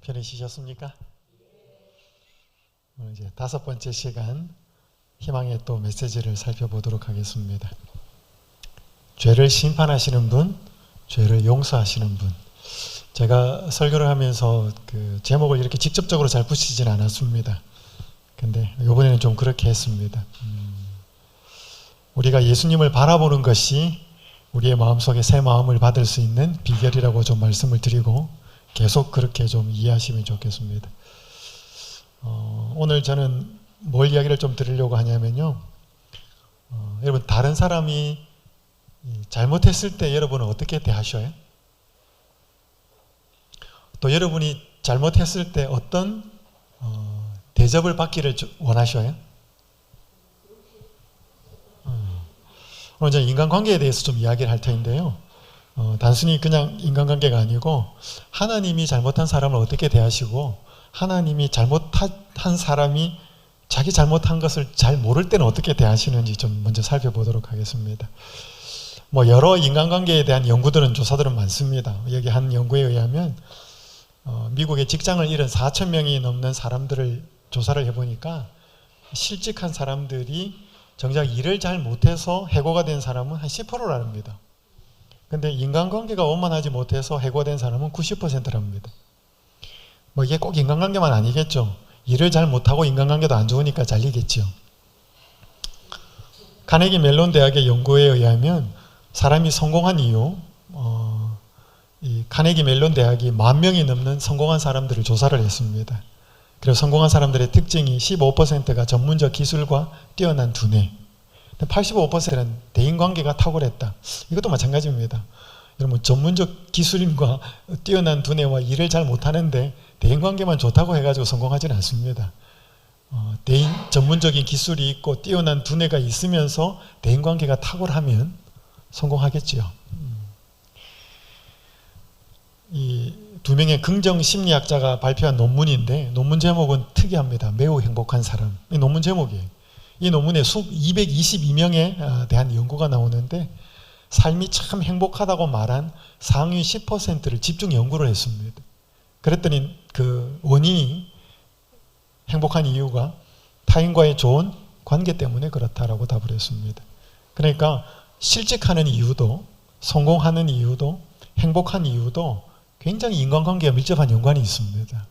편히 쉬셨습니까? 오늘 이제 5번째 시간 희망의 또 메시지를 살펴보도록 하겠습니다. 죄를 심판하시는 분, 죄를 용서하시는 분. 제가 설교를 하면서 그 제목을 이렇게 직접적으로 잘 붙이진 않았습니다. 근데 이번에는 좀 그렇게 했습니다. 우리가 예수님을 바라보는 것이 우리의 마음속에 새 마음을 받을 수 있는 비결이라고 좀 말씀을 드리고 계속 그렇게 좀 이해하시면 좋겠습니다. 오늘 저는 뭘 이야기를 좀 드리려고 하냐면요. 여러분, 다른 사람이 잘못했을 때 여러분은 어떻게 대하셔요? 또 여러분이 잘못했을 때 어떤 대접을 받기를 원하셔요? 오늘 저는 인간관계에 대해서 좀 이야기를 할 텐데요. 단순히 그냥 인간관계가 아니고 하나님이 잘못한 사람을 어떻게 대하시고 하나님이 잘못한 사람이 자기 잘못한 것을 잘 모를 때는 어떻게 대하시는지 좀 먼저 살펴보도록 하겠습니다. 여러 인간관계에 대한 연구들은 조사들은 많습니다. 여기 한 연구에 의하면 미국의 직장을 잃은 4,000명이 넘는 사람들을 조사를 해보니까 실직한 사람들이 정작 일을 잘 못해서 해고가 된 사람은 한 10%랍니다. 근데 인간관계가 원만하지 못해서 해고된 사람은 90%랍니다. 이게 꼭 인간관계만 아니겠죠. 일을 잘 못하고 인간관계도 안 좋으니까 잘리겠죠. 카네기 멜론 대학의 연구에 의하면 사람이 성공한 이유, 이 카네기 멜론 대학이 10,000명이 넘는 성공한 사람들을 조사를 했습니다. 그리고 성공한 사람들의 특징이 15%가 전문적 기술과 뛰어난 두뇌, 85%는 대인관계가 탁월했다. 이것도 마찬가지입니다. 여러분, 전문적 기술인과 뛰어난 두뇌와 일을 잘 못하는데 대인관계만 좋다고 해가지고 성공하지는 않습니다. 전문적인 기술이 있고 뛰어난 두뇌가 있으면서 대인관계가 탁월하면 성공하겠지요. 이 2명의 긍정심리학자가 발표한 논문인데 논문 제목은 특이합니다. 매우 행복한 사람. 이 논문 제목이에요. 이 논문에 222명에 대한 연구가 나오는데 삶이 참 행복하다고 말한 상위 10%를 집중 연구를 했습니다. 그랬더니 그 원인이 행복한 이유가 타인과의 좋은 관계 때문에 그렇다라고 답을 했습니다. 그러니까 실직하는 이유도 성공하는 이유도 행복한 이유도 굉장히 인간관계와 밀접한 연관이 있습니다.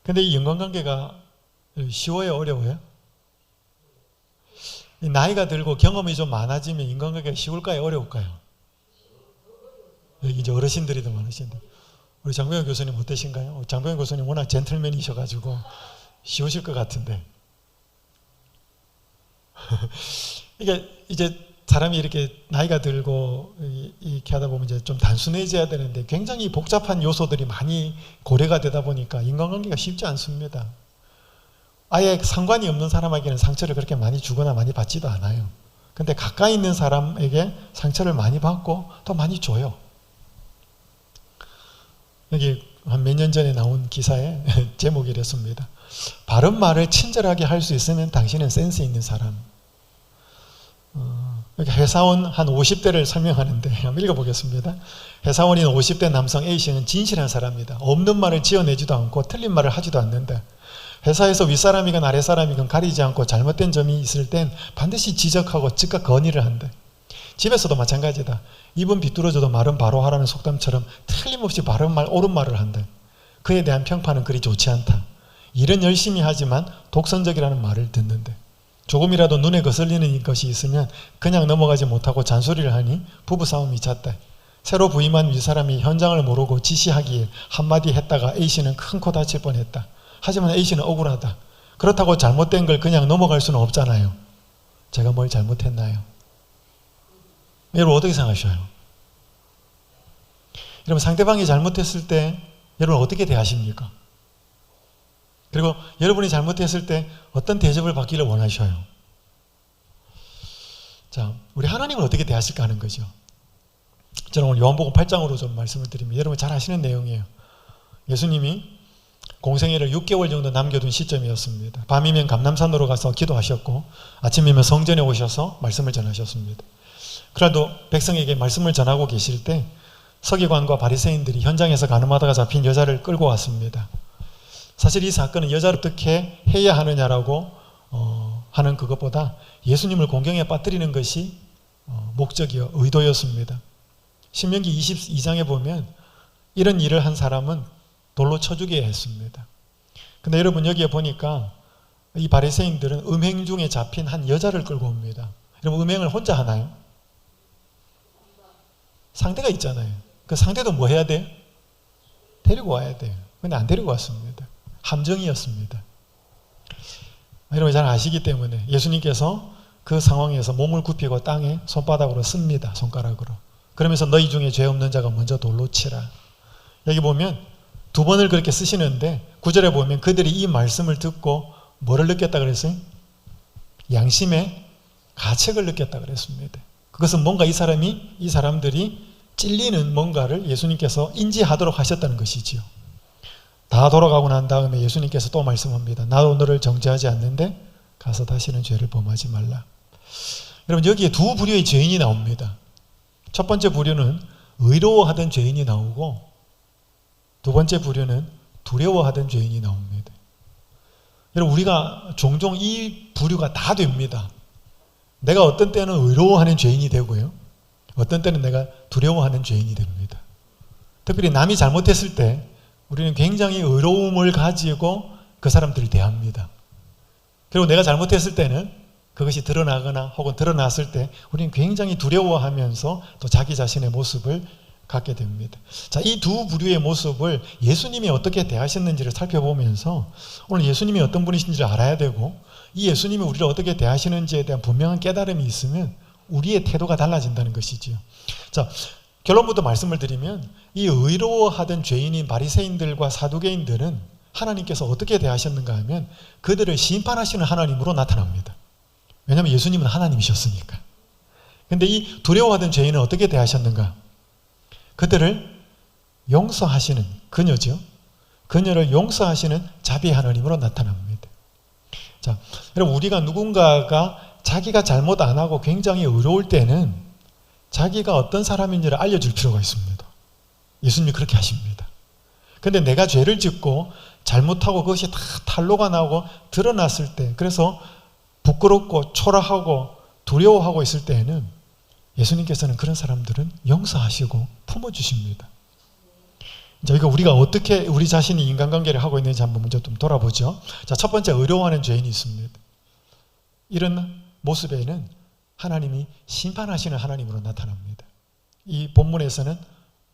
근데 이 인간관계가 쉬워요? 어려워요? 나이가 들고 경험이 좀 많아지면 인간관계가 쉬울까요? 어려울까요? 여기 이제 어르신들이 더 많으신데 우리 장병현 교수님 어떠신가요? 장병현 교수님 워낙 젠틀맨이셔가지고 쉬우실 것 같은데 이게 이제 사람이 이렇게 나이가 들고 이렇게 하다 보면 이제 좀 단순해져야 되는데 굉장히 복잡한 요소들이 많이 고려가 되다 보니까 인간관계가 쉽지 않습니다. 아예 상관이 없는 사람에게는 상처를 그렇게 많이 주거나 많이 받지도 않아요. 근데 가까이 있는 사람에게 상처를 많이 받고 또 많이 줘요. 여기 한 몇 년 전에 나온 기사에 제목이 이랬습니다. 바른 말을 친절하게 할 수 있으면 당신은 센스 있는 사람. 회사원 한 50대를 설명하는데 한번 읽어보겠습니다. 회사원인 50대 남성 A씨는 진실한 사람이다. 없는 말을 지어내지도 않고 틀린 말을 하지도 않는다. 회사에서 윗사람이건 아랫사람이건 가리지 않고 잘못된 점이 있을 땐 반드시 지적하고 즉각 건의를 한다. 집에서도 마찬가지다. 입은 비뚤어져도 말은 바로 하라는 속담처럼 틀림없이 바른 말, 옳은 말을 한다. 그에 대한 평판은 그리 좋지 않다. 일은 열심히 하지만 독선적이라는 말을 듣는다. 조금이라도 눈에 거슬리는 것이 있으면 그냥 넘어가지 못하고 잔소리를 하니 부부싸움이 잦다. 새로 부임한 윗사람이 현장을 모르고 지시하기에 한마디 했다가 A씨는 큰 코 다칠 뻔했다. 하지만 A씨는 억울하다. 그렇다고 잘못된 걸 그냥 넘어갈 수는 없잖아요. 제가 뭘 잘못했나요? 여러분 어떻게 생각하셔요? 여러분 상대방이 잘못했을 때 여러분 어떻게 대하십니까? 그리고 여러분이 잘못했을 때 어떤 대접을 받기를 원하셔요? 자, 우리 하나님을 어떻게 대하실까 하는 거죠. 저는 오늘 요한복음 8장으로 좀 말씀을 드립니다. 여러분 잘 아시는 내용이에요. 예수님이 공생애를 6개월 정도 남겨둔 시점이었습니다. 밤이면 감람산으로 가서 기도하셨고 아침이면 성전에 오셔서 말씀을 전하셨습니다. 그래도 백성에게 말씀을 전하고 계실 때 서기관과 바리새인들이 현장에서 가늠하다가 잡힌 여자를 끌고 왔습니다. 사실 이 사건은 여자를 어떻게 해야 하느냐라고 하는 그것보다 예수님을 공경에 빠뜨리는 것이 목적이요, 의도였습니다. 신명기 22장에 보면 이런 일을 한 사람은 돌로 쳐 죽여야 했습니다. 근데 여러분 여기에 보니까 이 바리새인들은 음행 중에 잡힌 한 여자를 끌고 옵니다. 여러분 음행을 혼자 하나요? 상대가 있잖아요. 그 상대도 뭐 해야 돼요? 데리고 와야 돼요. 근데 안 데리고 왔습니다. 함정이었습니다. 여러분 잘 아시기 때문에 예수님께서 그 상황에서 몸을 굽히고 땅에 손바닥으로 씁니다. 손가락으로. 그러면서 너희 중에 죄 없는 자가 먼저 돌로 치라. 여기 보면 두 번을 그렇게 쓰시는데 9절에 보면 그들이 이 말씀을 듣고 뭐를 느꼈다 그랬어요? 양심의 가책을 느꼈다 그랬습니다. 그것은 뭔가 이 사람들이 찔리는 뭔가를 예수님께서 인지하도록 하셨다는 것이지요. 다 돌아가고 난 다음에 예수님께서 또 말씀합니다. 나도 너를 정죄하지 않는데 가서 다시는 죄를 범하지 말라. 여러분 여기에 두 부류의 죄인이 나옵니다. 첫 번째 부류는 의로워하던 죄인이 나오고 두 번째 부류는 두려워하던 죄인이 나옵니다. 여러분 우리가 종종 이 부류가 다 됩니다. 내가 어떤 때는 의로워하는 죄인이 되고요. 어떤 때는 내가 두려워하는 죄인이 됩니다. 특별히 남이 잘못했을 때 우리는 굉장히 의로움을 가지고 그 사람들을 대합니다. 그리고 내가 잘못했을 때는 그것이 드러나거나 혹은 드러났을 때 우리는 굉장히 두려워하면서 또 자기 자신의 모습을 갖게 됩니다. 자, 이 두 부류의 모습을 예수님이 어떻게 대하셨는지를 살펴보면서 오늘 예수님이 어떤 분이신지를 알아야 되고 이 예수님이 우리를 어떻게 대하시는지에 대한 분명한 깨달음이 있으면 우리의 태도가 달라진다는 것이지요. 자, 결론부터 말씀을 드리면 이 의로워하던 죄인인 바리새인들과 사두개인들은 하나님께서 어떻게 대하셨는가 하면 그들을 심판하시는 하나님으로 나타납니다. 왜냐하면 예수님은 하나님이셨으니까. 그런데 이 두려워하던 죄인은 어떻게 대하셨는가? 그들을 용서하시는 그녀죠. 그녀를 용서하시는 자비의 하나님으로 나타납니다. 자, 여러분 우리가 누군가가 자기가 잘못 안 하고 굉장히 의로울 때는 자기가 어떤 사람인지를 알려줄 필요가 있습니다. 예수님이 그렇게 하십니다. 그런데 내가 죄를 짓고 잘못하고 그것이 다 탄로가 나고 드러났을 때 그래서 부끄럽고 초라하고 두려워하고 있을 때에는 예수님께서는 그런 사람들은 용서하시고 품어주십니다. 자, 이거 우리가 어떻게 우리 자신이 인간관계를 하고 있는지 한번 먼저 좀 돌아보죠. 자, 첫 번째 의로워하는 죄인이 있습니다. 이런 모습에는 하나님이 심판하시는 하나님으로 나타납니다. 이 본문에서는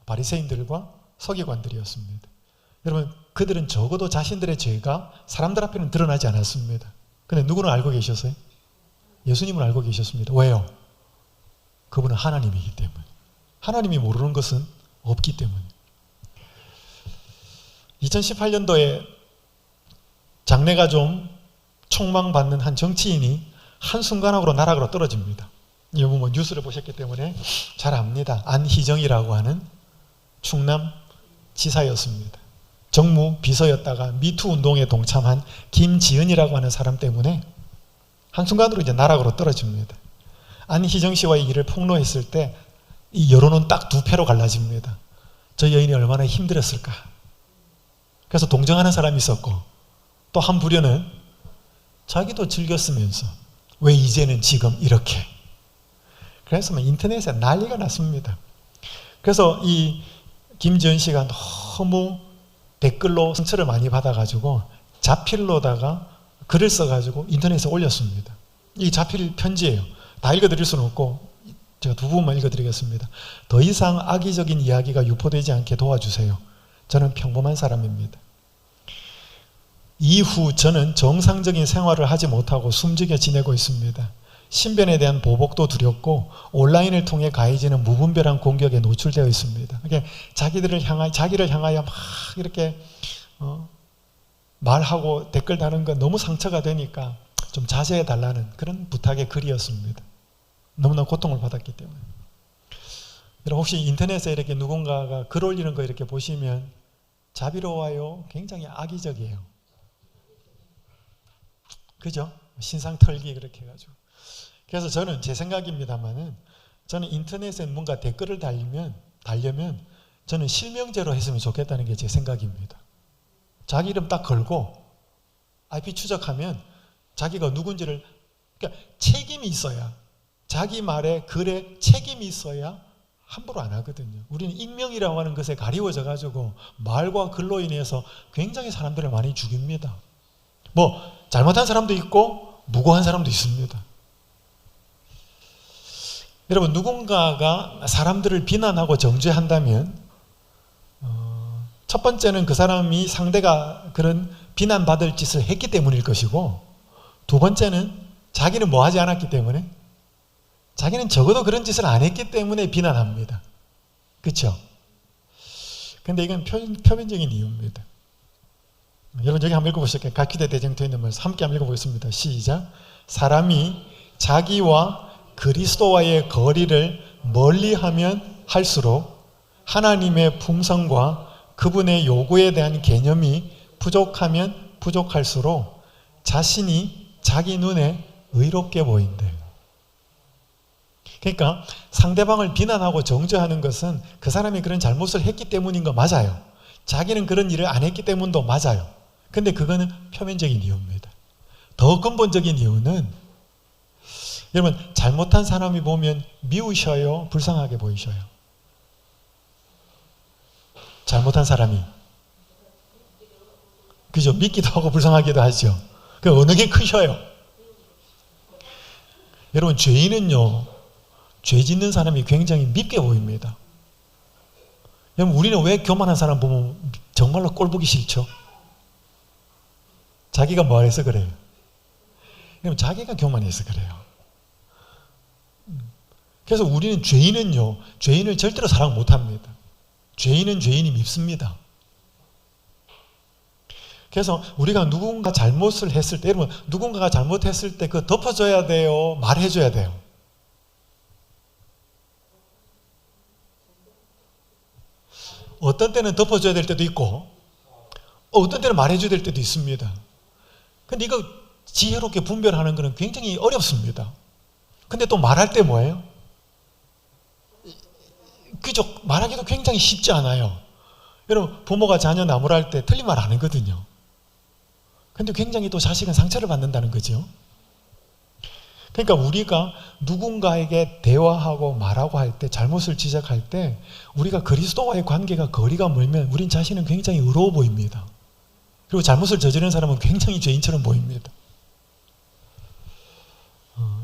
바리새인들과 서기관들이었습니다. 여러분 그들은 적어도 자신들의 죄가 사람들 앞에는 드러나지 않았습니다. 그런데 누구는 알고 계셨어요? 예수님은 알고 계셨습니다. 왜요? 그분은 하나님이기 때문에. 하나님이 모르는 것은 없기 때문에. 2018년도에 장래가 좀 촉망받는 한 정치인이 한순간으로 나락으로 떨어집니다. 여러분 뭐 뉴스를 보셨기 때문에 잘 압니다. 안희정이라고 하는 충남 지사였습니다. 정무 비서였다가 미투 운동에 동참한 김지은이라고 하는 사람 때문에 한순간으로 이제 나락으로 떨어집니다. 안희정 씨와의 일을 폭로했을 때 이 여론은 딱 두 패로 갈라집니다. 저 여인이 얼마나 힘들었을까. 그래서 동정하는 사람이 있었고 또 한 부류는 자기도 즐겼으면서 왜 이제는 지금 이렇게. 그래서 막 인터넷에 난리가 났습니다. 그래서 이 김지은 씨가 너무 댓글로 상처를 많이 받아가지고 자필로다가 글을 써가지고 인터넷에 올렸습니다. 이 자필 편지예요. 다 읽어드릴 수는 없고 제가 두 부분만 읽어드리겠습니다. 더 이상 악의적인 이야기가 유포되지 않게 도와주세요. 저는 평범한 사람입니다. 이후 저는 정상적인 생활을 하지 못하고 숨죽여 지내고 있습니다. 신변에 대한 보복도 두렵고 온라인을 통해 가해지는 무분별한 공격에 노출되어 있습니다. 그러니까 자기를 향하여 막 이렇게 말하고 댓글 다는 건 너무 상처가 되니까 좀 자제해 달라는 그런 부탁의 글이었습니다. 너무나 고통을 받았기 때문에. 여러분 혹시 인터넷에 이렇게 누군가가 글 올리는 거 이렇게 보시면 자비로워요? 굉장히 악의적이에요. 그죠? 신상 털기 그렇게 해가지고. 그래서 저는 제 생각입니다만은 저는 인터넷에 뭔가 댓글을 달려면 저는 실명제로 했으면 좋겠다는 게 제 생각입니다. 자기 이름 딱 걸고 IP 추적하면 자기가 누군지를, 그러니까 책임이 있어야, 자기 말에 글에 책임이 있어야 함부로 안 하거든요. 우리는 익명이라고 하는 것에 가리워져 가지고 말과 글로 인해서 굉장히 사람들을 많이 죽입니다. 뭐 잘못한 사람도 있고 무고한 사람도 있습니다. 여러분, 누군가가 사람들을 비난하고 정죄한다면 첫 번째는 그 사람이, 상대가 그런 비난받을 짓을 했기 때문일 것이고, 두 번째는 자기는 뭐 하지 않았기 때문에, 자기는 적어도 그런 짓을 안 했기 때문에 비난합니다. 그렇죠? 근데 이건 표면적인 이유입니다. 여러분, 여기 한번 읽어보실게요. 각기대 대쟁투에 있는 말씀 함께 한번 읽어보겠습니다. 시작. 사람이 자기와 그리스도와의 거리를 멀리하면 할수록 하나님의 품성과 그분의 요구에 대한 개념이 부족하면 부족할수록 자신이 자기 눈에 의롭게 보인대. 그러니까 상대방을 비난하고 정죄하는 것은 그 사람이 그런 잘못을 했기 때문인 거 맞아요. 자기는 그런 일을 안 했기 때문도 맞아요. 근데 그거는 표면적인 이유입니다. 더 근본적인 이유는, 여러분, 잘못한 사람이 보면 미우셔요? 불쌍하게 보이셔요? 잘못한 사람이, 그죠? 믿기도 하고 불쌍하기도 하죠. 그 어느 게 크셔요? 여러분, 죄인은요, 죄 짓는 사람이 굉장히 밉게 보입니다. 여러분, 우리는 왜 교만한 사람 보면 정말로 꼴 보기 싫죠? 자기가 뭐 해서 그래요? 여러분, 자기가 교만해서 그래요. 그래서 우리는 죄인은요, 죄인을 절대로 사랑 못합니다. 죄인은 죄인이 밉습니다. 그래서 우리가 누군가 잘못을 했을 때, 여러분, 누군가가 잘못했을 때 그거 덮어줘야 돼요? 말해줘야 돼요? 어떤 때는 덮어줘야 될 때도 있고 어떤 때는 말해줘야 될 때도 있습니다. 근데 이거 지혜롭게 분별하는 것은 굉장히 어렵습니다. 근데 또 말할 때 뭐예요? 그죠? 말하기도 굉장히 쉽지 않아요. 여러분, 부모가 자녀 나무랄 때 틀린 말 안 하거든요. 근데 굉장히 또 자식은 상처를 받는다는 거죠. 그러니까 우리가 누군가에게 대화하고 말하고 할 때, 잘못을 지적할 때 우리가 그리스도와의 관계가 거리가 멀면 우린 자신은 굉장히 의로워 보입니다. 그리고 잘못을 저지른 사람은 굉장히 죄인처럼 보입니다.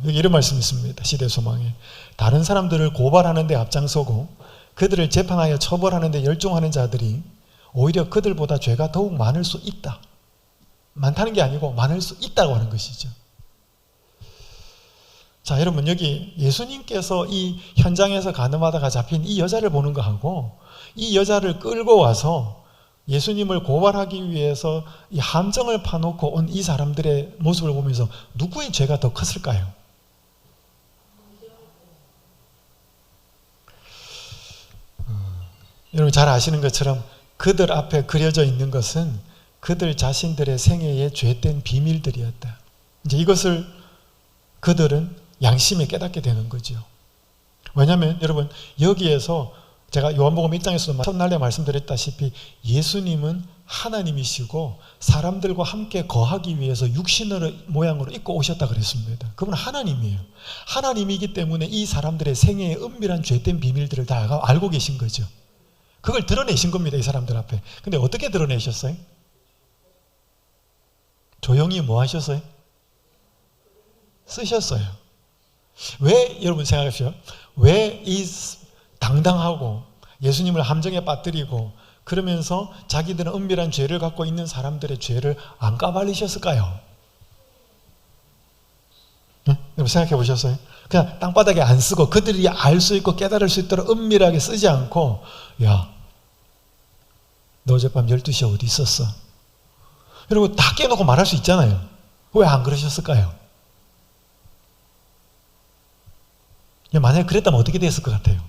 여기 이런 말씀이 있습니다. 시대소망에. 다른 사람들을 고발하는 데 앞장서고 그들을 재판하여 처벌하는 데 열중하는 자들이 오히려 그들보다 죄가 더욱 많을 수 있다. 많다는 게 아니고 많을 수 있다고 하는 것이죠. 자, 여러분, 여기 예수님께서 이 현장에서 가늠하다가 잡힌 이 여자를 보는 거하고 이 여자를 끌고 와서 예수님을 고발하기 위해서 이 함정을 파놓고 온 이 사람들의 모습을 보면서 누구의 죄가 더 컸을까요? 여러분, 잘 아시는 것처럼 그들 앞에 그려져 있는 것은 그들 자신들의 생애의 죄된 비밀들이었다. 이제 이것을 그들은 양심에 깨닫게 되는 거죠. 왜냐하면 여러분, 여기에서 제가 요한복음 1장에서도 첫날에 말씀드렸다시피 예수님은 하나님이시고 사람들과 함께 거하기 위해서 육신의 모양으로 입고 오셨다 그랬습니다. 그분은 하나님이에요. 하나님이기 때문에 이 사람들의 생애의 은밀한 죄된 비밀들을 다 알고 계신 거죠. 그걸 드러내신 겁니다, 이 사람들 앞에. 근데 어떻게 드러내셨어요? 조용히 뭐 하셨어요? 쓰셨어요. 왜, 여러분 생각하십시오. 왜 이 당당하고 예수님을 함정에 빠뜨리고 그러면서 자기들은 은밀한 죄를 갖고 있는 사람들의 죄를 안 까발리셨을까요? 네? 여러분 생각해 보셨어요? 그냥 땅바닥에 안 쓰고 그들이 알 수 있고 깨달을 수 있도록 은밀하게 쓰지 않고, 야, 너 어젯밤 12시에 어디 있었어? 여러분 다 깨놓고 말할 수 있잖아요. 왜 안 그러셨을까요? 만약에 그랬다면 어떻게 됐을 것 같아요?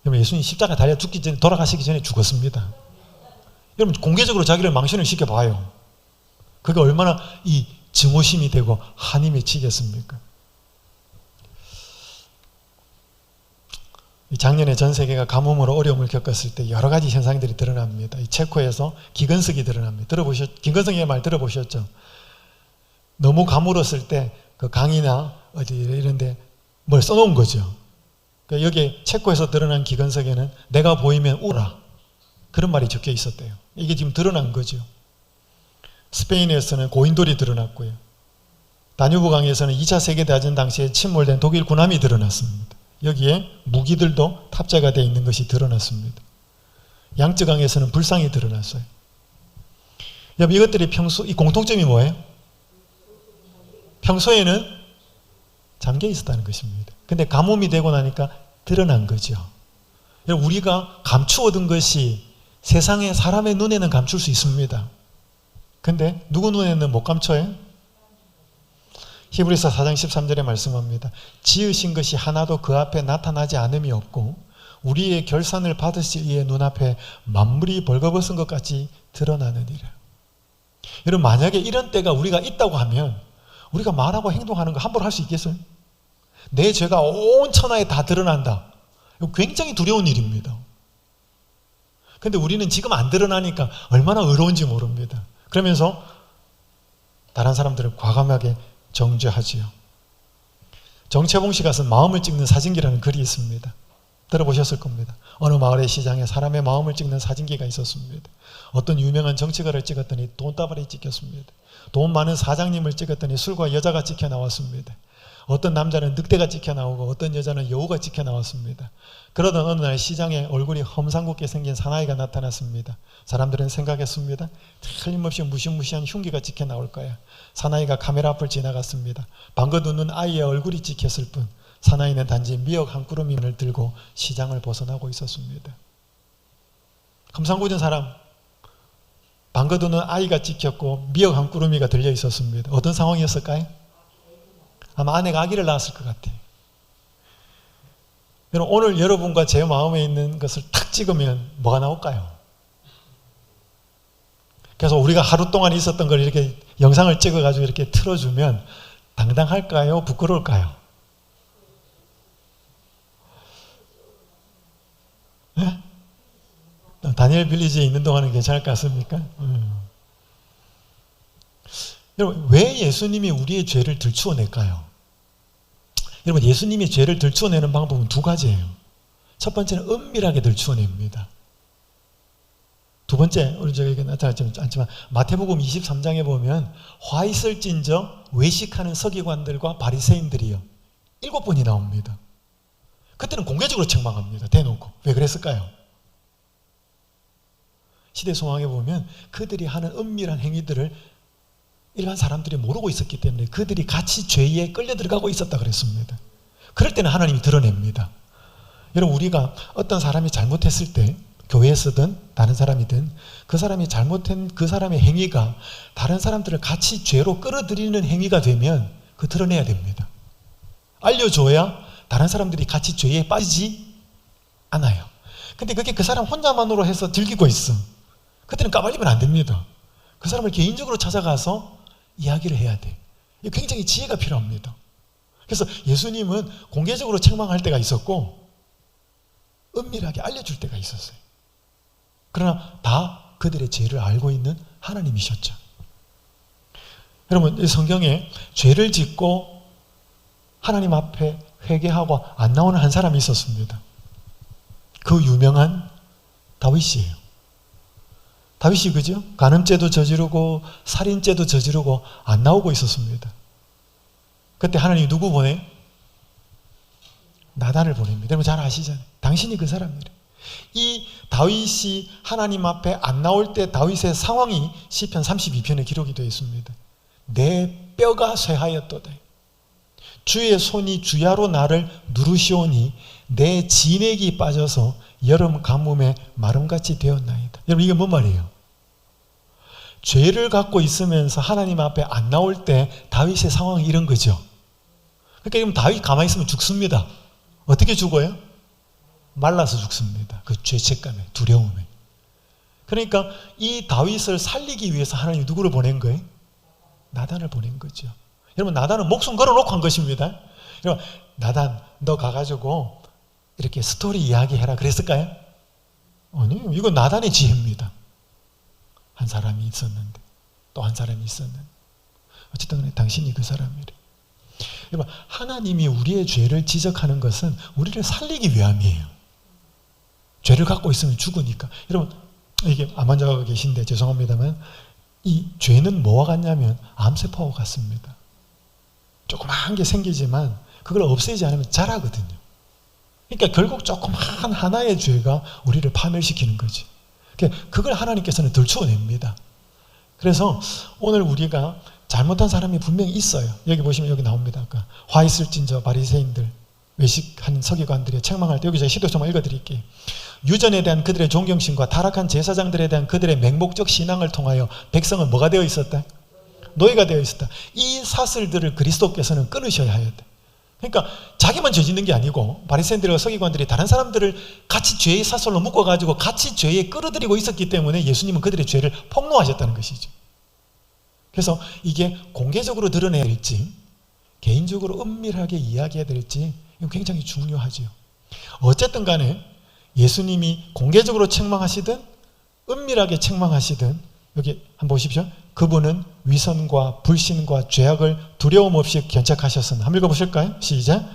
여러분, 예수님 십자가 달려 죽기 전에, 돌아가시기 전에 죽었습니다. 여러분, 공개적으로 자기를 망신을 시켜봐요. 그게 얼마나 이 증오심이 되고 한이 맺히겠습니까? 작년에 전 세계가 가뭄으로 어려움을 겪었을 때 여러 가지 현상들이 드러납니다. 이 체코에서 기근석이 드러납니다. 기근석의 말 들어보셨죠? 너무 가물었을 때 그 강이나 어디 이런데 뭘 써놓은 거죠. 그러니까 여기에 체코에서 드러난 기근석에는 내가 보이면 울어라, 그런 말이 적혀 있었대요. 이게 지금 드러난 거죠. 스페인에서는 고인돌이 드러났고요. 다뉴브 강에서는 2차 세계대전 당시에 침몰된 독일 군함이 드러났습니다. 여기에 무기들도 탑재가 되어 있는 것이 드러났습니다. 양쯔강에서는 불상이 드러났어요. 여러분, 이것들이 이 공통점이 뭐예요? 평소에는 잠겨 있었다는 것입니다. 근데 가뭄이 되고 나니까 드러난 거죠. 여러분, 우리가 감추어둔 것이 세상의 사람의 눈에는 감출 수 있습니다. 근데 누구 눈에는 못 감춰요? 히브리서 4장 13절에 말씀합니다. 지으신 것이 하나도 그 앞에 나타나지 않음이 없고 우리의 결산을 받으실 이의 눈앞에 만물이 벌거벗은 것 같이 드러나느니라. 여러분, 만약에 이런 때가 우리가 있다고 하면 우리가 말하고 행동하는 거 함부로 할 수 있겠어요? 내 죄가 온 천하에 다 드러난다. 이거 굉장히 두려운 일입니다. 근데 우리는 지금 안 드러나니까 얼마나 의로운지 모릅니다. 그러면서 다른 사람들을 과감하게 정죄하지요. 정채봉 씨가 쓴 마음을 찍는 사진기라는 글이 있습니다. 들어보셨을 겁니다. 어느 마을의 시장에 사람의 마음을 찍는 사진기가 있었습니다. 어떤 유명한 정치가를 찍었더니 돈다발이 찍혔습니다. 돈 많은 사장님을 찍었더니 술과 여자가 찍혀 나왔습니다. 어떤 남자는 늑대가 찍혀 나오고 어떤 여자는 여우가 찍혀 나왔습니다. 그러던 어느 날 시장에 얼굴이 험상궂게 생긴 사나이가 나타났습니다. 사람들은 생각했습니다. 틀림없이 무시무시한 흉기가 찍혀 나올 거야. 사나이가 카메라 앞을 지나갔습니다. 방긋 웃는 아이의 얼굴이 찍혔을 뿐 사나이는 단지 미역 한 꾸러미를 들고 시장을 벗어나고 있었습니다. 험상궂은 사람, 방긋 웃는 아이가 찍혔고 미역 한 꾸러미가 들려 있었습니다. 어떤 상황이었을까요? 아마 아내가 아기를 낳았을 것 같아요. 여러분, 오늘 여러분과 제 마음에 있는 것을 탁 찍으면 뭐가 나올까요? 그래서 우리가 하루 동안 있었던 걸 이렇게 영상을 찍어가지고 이렇게 틀어주면 당당할까요? 부끄러울까요? 네? 다니엘 빌리지에 있는 동안은 괜찮을 것 같습니까? 여러분, 왜 예수님이 우리의 죄를 들추어낼까요? 여러분, 예수님이 죄를 들추어내는 방법은 두 가지예요. 첫 번째는 은밀하게 들추어냅니다. 두 번째, 우리 저에게 나타나지 않지만 마태복음 23장에 보면 화 있을진저 외식하는 서기관들과 바리새인들이요 7번이 나옵니다. 그때는 공개적으로 책망합니다. 대놓고. 왜 그랬을까요? 시대소망에 보면 그들이 하는 은밀한 행위들을 일반 사람들이 모르고 있었기 때문에 그들이 같이 죄에 끌려 들어가고 있었다 그랬습니다. 그럴 때는 하나님이 드러냅니다. 여러분, 우리가 어떤 사람이 잘못했을 때 교회에서든 다른 사람이든 그 사람이 잘못한 그 사람의 행위가 다른 사람들을 같이 죄로 끌어들이는 행위가 되면 그거 드러내야 됩니다. 알려줘야 다른 사람들이 같이 죄에 빠지지 않아요. 근데 그게 그 사람 혼자만으로 해서 즐기고 있어. 그때는 까발리면 안 됩니다. 그 사람을 개인적으로 찾아가서 이야기를 해야 돼. 굉장히 지혜가 필요합니다. 그래서 예수님은 공개적으로 책망할 때가 있었고 은밀하게 알려줄 때가 있었어요. 그러나 다 그들의 죄를 알고 있는 하나님이셨죠. 여러분, 이 성경에 죄를 짓고 하나님 앞에 회개하고 안 나오는 한 사람이 있었습니다. 그 유명한 다윗이에요. 다윗이 그죠? 간음죄도 저지르고 살인죄도 저지르고 안 나오고 있었습니다. 그때 하나님이 누구 보내요? 나단을 보냅니다. 여러분 잘 아시잖아요. 당신이 그 사람이래. 이 다윗이 하나님 앞에 안 나올 때 다윗의 상황이 시편 32편에 기록이 되어 있습니다. 내 뼈가 쇠하였도다. 주의 손이 주야로 나를 누르시오니 내 진액이 빠져서 여름 가뭄에 마름같이 되었나이다. 여러분, 이게 뭔 말이에요? 죄를 갖고 있으면서 하나님 앞에 안 나올 때 다윗의 상황이 이런 거죠. 그러니까 여러분, 다윗 가만히 있으면 죽습니다. 어떻게 죽어요? 말라서 죽습니다. 그 죄책감에, 두려움에. 그러니까 이 다윗을 살리기 위해서 하나님이 누구를 보낸 거예요? 나단을 보낸 거죠. 여러분, 나단은 목숨 걸어놓고 한 것입니다. 여러분, 나단, 너 가가지고 이렇게 스토리 이야기해라 그랬을까요? 아니요. 이건 나단의 지혜입니다. 한 사람이 있었는데 또 한 사람이 있었는데 어쨌든 간에 당신이 그 사람이래. 여러분, 하나님이 우리의 죄를 지적하는 것은 우리를 살리기 위함이에요. 죄를 갖고 있으면 죽으니까. 여러분, 이게 암 환자가 계신데 죄송합니다만 이 죄는 뭐와 같냐면 암세포와 같습니다. 조그마한 게 생기지만 그걸 없애지 않으면 자라거든요. 그러니까 결국 조그마한 하나의 죄가 우리를 파멸시키는 거지. 그걸 하나님께서는 들추어냅니다. 그래서 오늘 우리가 잘못한 사람이 분명히 있어요. 여기 보시면 여기 나옵니다. 아까 화 있을진저 바리새인들, 외식한 서기관들이 책망할 때 여기 제가 시도성만 읽어드릴게요. 유전에 대한 그들의 존경심과 타락한 제사장들에 대한 그들의 맹목적 신앙을 통하여 백성은 뭐가 되어 있었다? 노예가 되어 있었다. 이 사슬들을 그리스도께서는 끊으셔야 해야 돼. 그러니까 자기만 죄 짓는 게 아니고 바리새인들과 서기관들이 다른 사람들을 같이 죄의 사슬로 묶어가지고 같이 죄에 끌어들이고 있었기 때문에 예수님은 그들의 죄를 폭로하셨다는 것이죠. 그래서 이게 공개적으로 드러내야 될지 개인적으로 은밀하게 이야기해야 될지 이건 굉장히 중요하죠. 어쨌든 간에 예수님이 공개적으로 책망하시든 은밀하게 책망하시든 여기 한번 보십시오. 그분은 위선과 불신과 죄악을 두려움 없이 견책하셨으나 한번 읽어보실까요? 시작.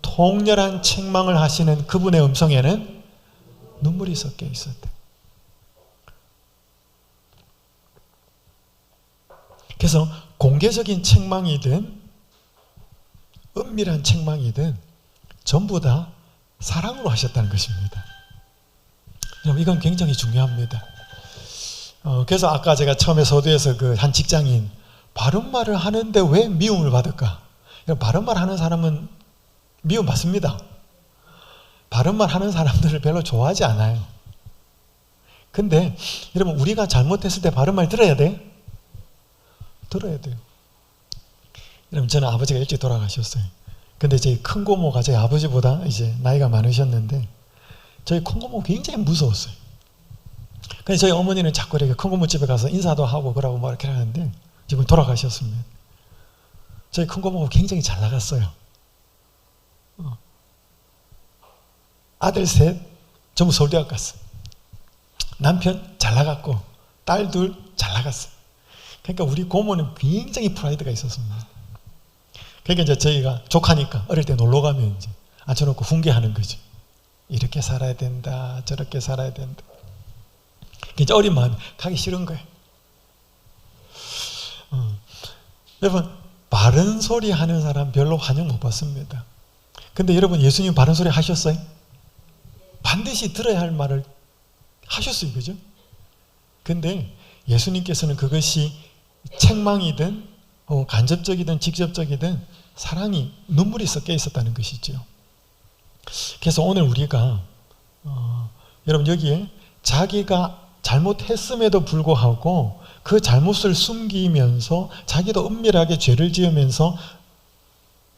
통렬한 책망을 하시는 그분의 음성에는 눈물이 섞여 있었대. 그래서 공개적인 책망이든 은밀한 책망이든 전부 다 사랑으로 하셨다는 것입니다. 여러분, 이건 굉장히 중요합니다. 그래서 아까 제가 처음에 서두에서 그 한 직장인 바른 말을 하는데 왜 미움을 받을까? 바른 말 하는 사람은 미움 받습니다. 바른 말 하는 사람들을 별로 좋아하지 않아요. 근데 여러분, 우리가 잘못했을 때 바른 말 들어야 돼? 들어야 돼요. 여러분, 저는 아버지가 일찍 돌아가셨어요. 근데 저희 큰 고모가 저희 아버지보다 이제 나이가 많으셨는데 저희 큰 고모가 굉장히 무서웠어요. 근데 저희 어머니는 자꾸 이렇게 큰 고모 집에 가서 인사도 하고 그러고 뭐 이렇게 하는데 지금 돌아가셨습니다. 저희 큰 고모가 굉장히 잘 나갔어요. 아들 셋 전부 서울대학 갔어. 남편 잘 나갔고 딸 둘 잘 나갔어. 그러니까 우리 고모는 굉장히 프라이드가 있었습니다. 그러니까 이제 저희가 조카니까 어릴 때 놀러 가면 이제 앉혀놓고 훈계하는 거죠. 이렇게 살아야 된다, 저렇게 살아야 된다. 이제 어린 마음이 가기 싫은 거예요. 여러분, 바른 소리 하는 사람 별로 환영 못 받습니다. 근데 여러분, 예수님 바른 소리 하셨어요? 반드시 들어야 할 말을 하셨어요. 그죠? 근데 예수님께서는 그것이 책망이든 간접적이든 직접적이든 사랑이, 눈물이 섞여 있었다는 것이죠. 그래서 오늘 우리가 여러분, 여기에 자기가 잘못했음에도 불구하고 그 잘못을 숨기면서 자기도 은밀하게 죄를 지으면서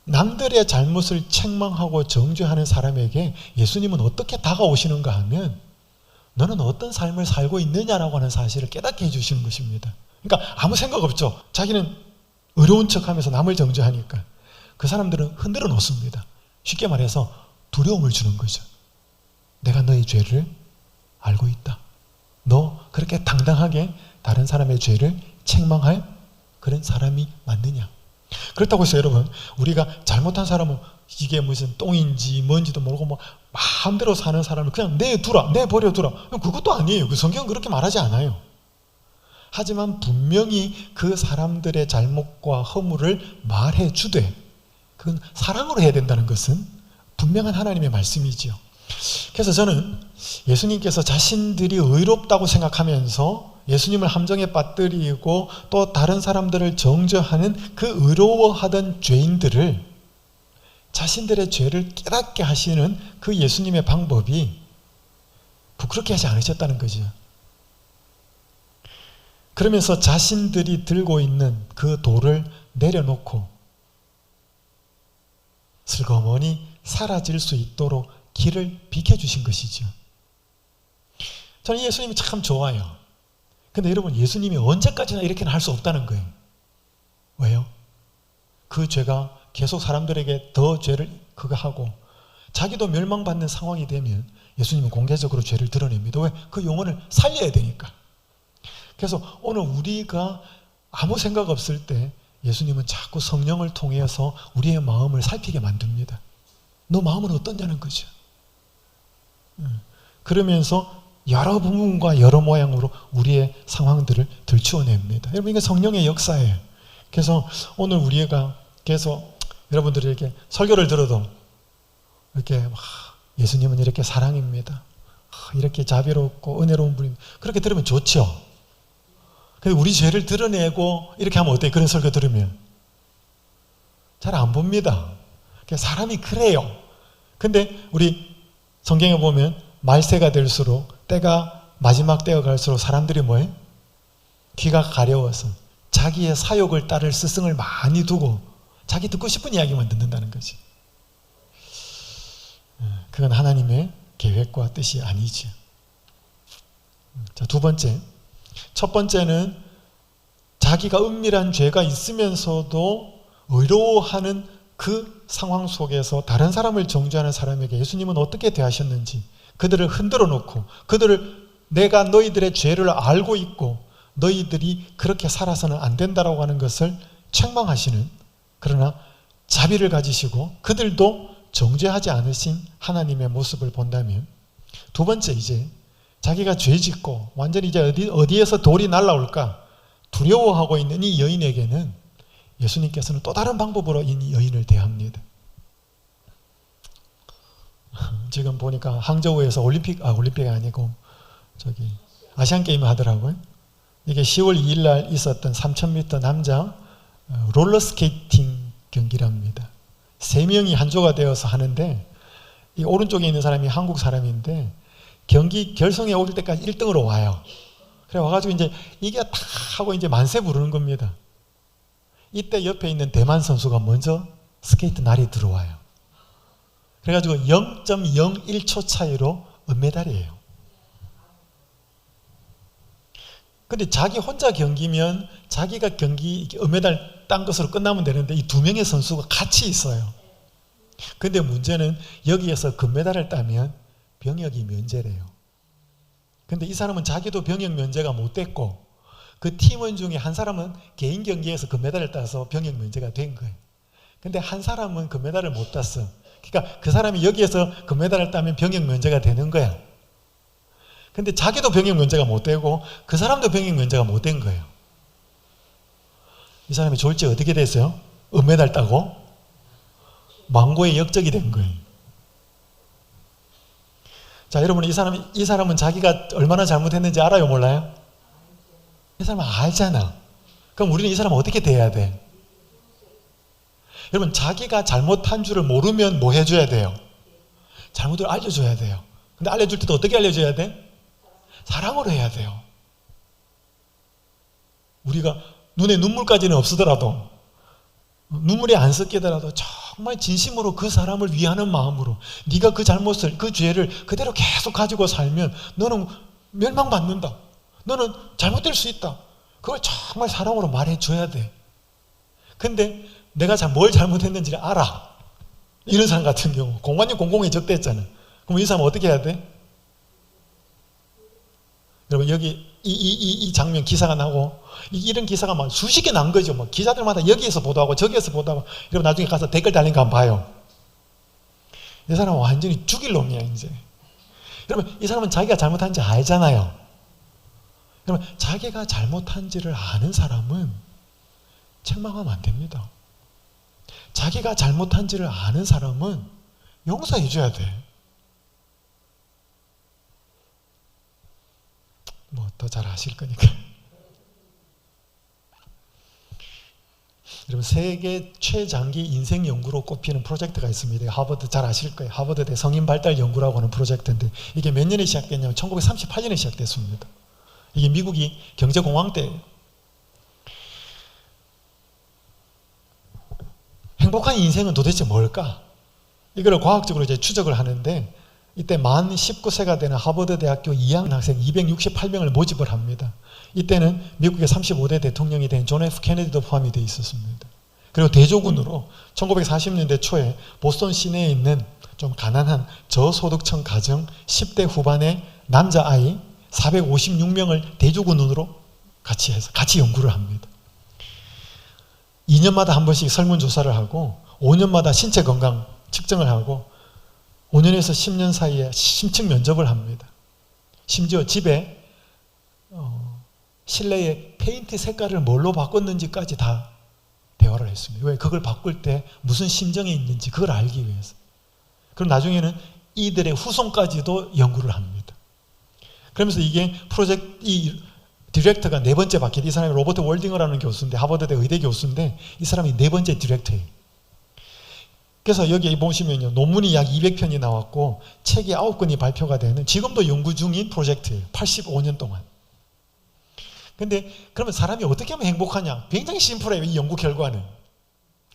남들의 잘못을 책망하고 정죄하는 사람에게 예수님은 어떻게 다가오시는가 하면 너는 어떤 삶을 살고 있느냐라고 하는 사실을 깨닫게 해주시는 것입니다. 그러니까 아무 생각 없죠. 자기는 어려운 척하면서 남을 정죄하니까 그 사람들은 흔들어 놓습니다. 쉽게 말해서 두려움을 주는 거죠. 내가 너의 죄를 알고 있다. 너 그렇게 당당하게 다른 사람의 죄를 책망할 그런 사람이 맞느냐? 그렇다고 해서 여러분, 우리가 잘못한 사람은 이게 무슨 똥인지 뭔지도 모르고 뭐 마음대로 사는 사람을 그냥 내두라, 내버려두라. 그것도 아니에요. 그 성경은 그렇게 말하지 않아요. 하지만 분명히 그 사람들의 잘못과 허물을 말해 주되 그건 사랑으로 해야 된다는 것은 분명한 하나님의 말씀이지요. 그래서 저는 예수님께서 자신들이 의롭다고 생각하면서 예수님을 함정에 빠뜨리고 또 다른 사람들을 정죄하는 그 의로워하던 죄인들을 자신들의 죄를 깨닫게 하시는 그 예수님의 방법이 부끄럽게 하지 않으셨다는 거죠. 그러면서 자신들이 들고 있는 그 돌을 내려놓고 슬그머니 사라질 수 있도록 길을 비켜주신 것이죠. 저는 예수님이 참 좋아요. 근데 여러분, 예수님이 언제까지나 이렇게는 할 수 없다는 거예요. 왜요? 그 죄가 계속 사람들에게 더 죄를 그거 하고 자기도 멸망받는 상황이 되면 예수님은 공개적으로 죄를 드러냅니다. 왜? 그 영혼을 살려야 되니까. 그래서 오늘 우리가 아무 생각 없을 때 예수님은 자꾸 성령을 통해서 우리의 마음을 살피게 만듭니다. 너 마음은 어떠냐는 거죠. 그러면서 여러 부분과 여러 모양으로 우리의 상황들을 들추어냅니다. 여러분, 이게 성령의 역사예요. 그래서 오늘 우리가 계속 여러분들이 이렇게 설교를 들어도 이렇게 예수님은 이렇게 사랑입니다. 이렇게 자비롭고 은혜로운 분입니다. 그렇게 들으면 좋죠. 근데 우리 죄를 드러내고 이렇게 하면 어때요? 그런 설교 들으면 잘 안 봅니다. 사람이 그래요. 근데 우리 성경에 보면 말세가 될수록 때가 마지막 때가 갈수록 사람들이 뭐예요? 귀가 가려워서 자기의 사욕을 따를 스승을 많이 두고 자기 듣고 싶은 이야기만 듣는다는 거지. 그건 하나님의 계획과 뜻이 아니죠. 자, 두 번째. 첫 번째는 자기가 은밀한 죄가 있으면서도 의로워하는 그 상황 속에서 다른 사람을 정죄하는 사람에게 예수님은 어떻게 대하셨는지, 그들을 흔들어 놓고 그들을 내가 너희들의 죄를 알고 있고 너희들이 그렇게 살아서는 안 된다라고 하는 것을 책망하시는, 그러나 자비를 가지시고 그들도 정죄하지 않으신 하나님의 모습을 본다면, 두 번째, 이제 자기가 죄 짓고 완전히 이제 어디에서 돌이 날라올까 두려워하고 있는 이 여인에게는 예수님께서는 또 다른 방법으로 이 여인을 대합니다. 지금 보니까 항저우에서 올림픽이 아니고 아시안 게임 하더라고요. 이게 10월 2일 날 있었던 3000m 남자 롤러스케이팅 경기랍니다. 3명이 한 조가 되어서 하는데, 이 오른쪽에 있는 사람이 한국 사람인데 경기 결승에 올 때까지 1등으로 와요. 그래 와가지고 이제 이게 다 하고 이제 만세 부르는 겁니다. 이때 옆에 있는 대만 선수가 먼저 스케이트 날이 들어와요. 그래가지고 0.01초 차이로 은메달이에요. 근데 자기 혼자 경기면 자기가 경기 은메달 딴 것으로 끝나면 되는데 이 두 명의 선수가 같이 있어요. 근데 문제는 여기에서 금메달을 따면 병역이 면제래요. 근데 이 사람은 자기도 병역 면제가 못 됐고 그 팀원 중에 한 사람은 개인 경기에서 금메달을 따서 병역 면제가 된 거예요. 근데 한 사람은 금메달을 못 땄어. 그러니까 그 사람이 여기에서 금메달을 따면 병역 면제가 되는 거야. 근데 자기도 병역 면제가 못 되고 그 사람도 병역 면제가 못 된 거예요. 이 사람이 졸지 어떻게 됐어요? 은메달 따고 망고의 역적이 된 거예요. 자, 여러분, 이 사람은 자기가 얼마나 잘못했는지 알아요, 몰라요? 이 사람은 알잖아. 그럼 우리는 이 사람 어떻게 대해야 돼? 여러분, 자기가 잘못한 줄을 모르면 뭐 해줘야 돼요? 잘못을 알려줘야 돼요. 근데 알려줄 때도 어떻게 알려줘야 돼? 사랑으로 해야 돼요. 우리가 눈에 눈물까지는 없으더라도, 눈물이 안 섞이더라도 정말 진심으로 그 사람을 위하는 마음으로 네가 그 잘못을, 그 죄를 그대로 계속 가지고 살면 너는 멸망받는다. 너는 잘못될 수 있다. 그걸 정말 사랑으로 말해줘야 돼. 근데 내가 뭘 잘못했는지를 알아. 이런 사람 같은 경우 공관님 공공에 적대했잖아. 그럼 이 사람은 어떻게 해야 돼? 여러분, 여기 이 장면 기사가 나고 이런 기사가 막 수십 개 난 거죠. 뭐 기자들마다 여기에서 보도하고 저기에서 보도하고. 여러분, 나중에 가서 댓글 달린 거 한번 봐요. 이 사람은 완전히 죽일 놈이야 이제. 여러분, 이 사람은 자기가 잘못한지 알잖아요. 여러분, 자기가 잘못한지를 아는 사람은 책망하면 안 됩니다. 자기가 잘못한지를 아는 사람은 용서해 줘야 돼. 뭐 더 잘 아실 거니까. 여러분, 세계 최장기 인생 연구로 꼽히는 프로젝트가 있습니다. 하버드 잘 아실 거예요. 하버드대 성인 발달 연구라고 하는 프로젝트인데 이게 몇 년에 시작됐냐면 1938년에 시작됐습니다. 이게 미국이 경제공황 때예요. 행복한 인생은 도대체 뭘까? 이걸 과학적으로 이제 추적을 하는데, 이때 만 19세가 되는 하버드 대학교 2학년 학생 268명을 모집을 합니다. 이때는 미국의 35대 대통령이 된 존 F 케네디도 포함이 되어 있었습니다. 그리고 대조군으로 1940년대 초에 보스턴 시내에 있는 좀 가난한 저소득층 가정 10대 후반의 남자아이 456명을 대조군으로 같이 해서 같이 연구를 합니다. 2년마다 한 번씩 설문조사를 하고 5년마다 신체 건강 측정을 하고 5년에서 10년 사이에 심층 면접을 합니다. 심지어 집에 실내의 페인트 색깔을 뭘로 바꿨는지까지 다 대화를 했습니다. 왜? 그걸 바꿀 때 무슨 심정이 있는지 그걸 알기 위해서. 그럼 나중에는 이들의 후손까지도 연구를 합니다. 그러면서 이게 이 디렉터가 네 번째 바뀌었. 이 사람이 로버트 월딩어라는 교수인데, 하버드대 의대 교수인데, 이 사람이 네 번째 디렉터예요. 그래서 여기 보시면요, 논문이 약 200편이 나왔고 책이 9권이 발표가 되는 지금도 연구 중인 프로젝트예요. 85년 동안. 근데 그러면 사람이 어떻게 하면 행복하냐? 굉장히 심플해요. 이 연구 결과는.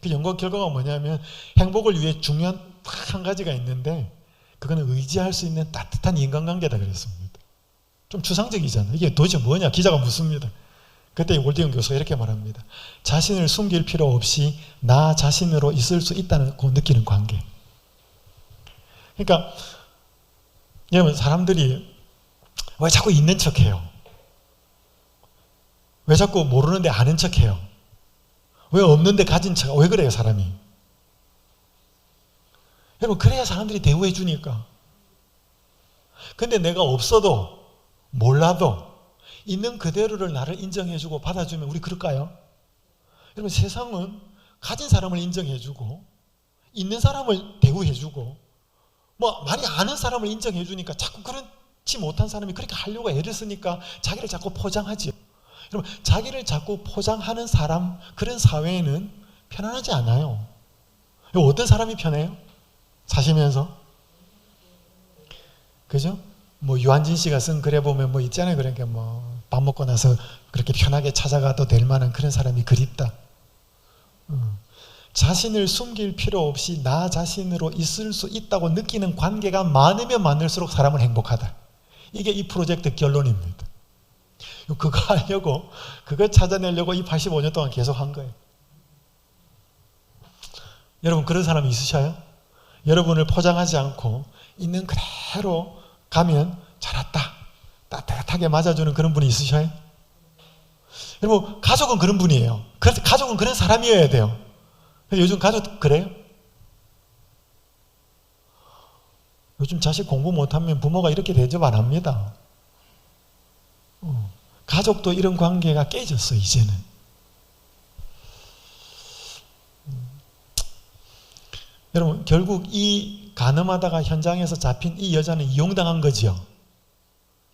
그 연구 결과가 뭐냐면 행복을 위해 중요한 한 가지가 있는데 그거는 의지할 수 있는 따뜻한 인간관계다 그랬습니다. 좀 추상적이잖아요. 이게 도대체 뭐냐? 기자가 묻습니다. 그때 월딩 교수가 이렇게 말합니다. 자신을 숨길 필요 없이 나 자신으로 있을 수 있다고 느끼는 관계. 그러니까 여러분, 사람들이 왜 자꾸 있는 척해요? 왜 자꾸 모르는데 아는 척해요? 왜 없는데 가진 척? 왜 그래요, 사람이? 여러분, 그래야 사람들이 대우해 주니까. 근데 내가 없어도 몰라도 있는 그대로를 나를 인정해주고 받아주면 우리 그럴까요? 여러분, 세상은 가진 사람을 인정해주고 있는 사람을 대우해주고 많이 아는 사람을 인정해주니까 자꾸 그렇지 못한 사람이 그렇게 하려고 애를 쓰니까 자기를 자꾸 포장하지요. 여러분, 자기를 자꾸 포장하는 사람, 그런 사회에는 편안하지 않아요. 어떤 사람이 편해요? 사시면서? 그죠? 유한진 씨가 쓴 글에 보면 있잖아요. 그러니까 밥 먹고 나서 그렇게 편하게 찾아가도 될 만한 그런 사람이 그립다. 자신을 숨길 필요 없이 나 자신으로 있을 수 있다고 느끼는 관계가 많으면 많을수록 사람은 행복하다. 이게 이 프로젝트 결론입니다. 그거 하려고, 그거 찾아내려고 이 85년 동안 계속 한 거예요. 여러분, 그런 사람이 있으셔요? 여러분을 포장하지 않고 있는 그대로 가면 잘 왔다, 따뜻하게 맞아주는 그런 분이 있으셔요? 여러분, 가족은 그런 분이에요. 그래서 가족은 그런 사람이어야 돼요. 요즘 가족 그래요? 요즘 자식 공부 못하면 부모가 이렇게 대접 안 합니다. 가족도 이런 관계가 깨졌어, 이제는. 여러분, 결국 이 간음하다가 현장에서 잡힌 이 여자는 이용당한 거죠.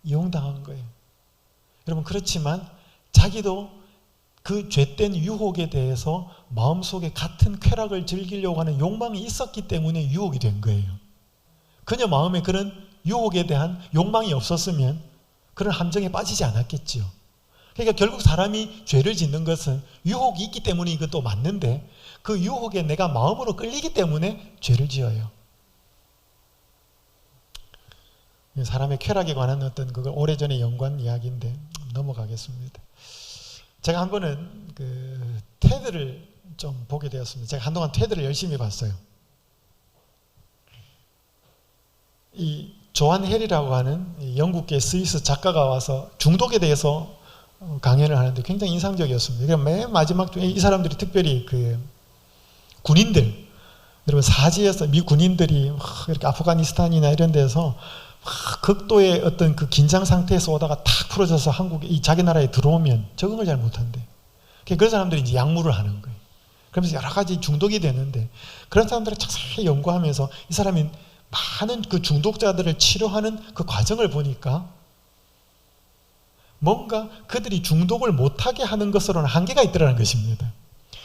이용당한 거예요. 여러분, 그렇지만 자기도 그 죄된 유혹에 대해서 마음속에 같은 쾌락을 즐기려고 하는 욕망이 있었기 때문에 유혹이 된 거예요. 그녀 마음에 그런 유혹에 대한 욕망이 없었으면 그런 함정에 빠지지 않았겠죠. 그러니까 결국 사람이 죄를 짓는 것은 유혹이 있기 때문에 이것도 맞는데 그 유혹에 내가 마음으로 끌리기 때문에 죄를 지어요. 사람의 쾌락에 관한 어떤 그걸 오래전에 연구한 이야기인데 넘어가겠습니다. 제가 한 번은 그 테드를 좀 보게 되었습니다. 제가 한동안 테드를 열심히 봤어요. 이 조한 헬이라고 하는 영국계 스위스 작가가 와서 중독에 대해서 강연을 하는데 굉장히 인상적이었습니다. 맨 마지막 중에 이 사람들이 특별히 그 군인들, 여러분 사지에서 미 군인들이 이렇게 아프가니스탄이나 이런 데서 극도의 어떤 그 긴장 상태에서 오다가 탁 풀어져서 한국에 이 자기 나라에 들어오면 적응을 잘 못한대. 그런 사람들이 이제 약물을 하는 거예요. 그러면서 여러 가지 중독이 되는데 그런 사람들을 자세히 연구하면서 이 사람이 많은 그 중독자들을 치료하는 그 과정을 보니까 뭔가 그들이 중독을 못하게 하는 것으로는 한계가 있더라는 것입니다.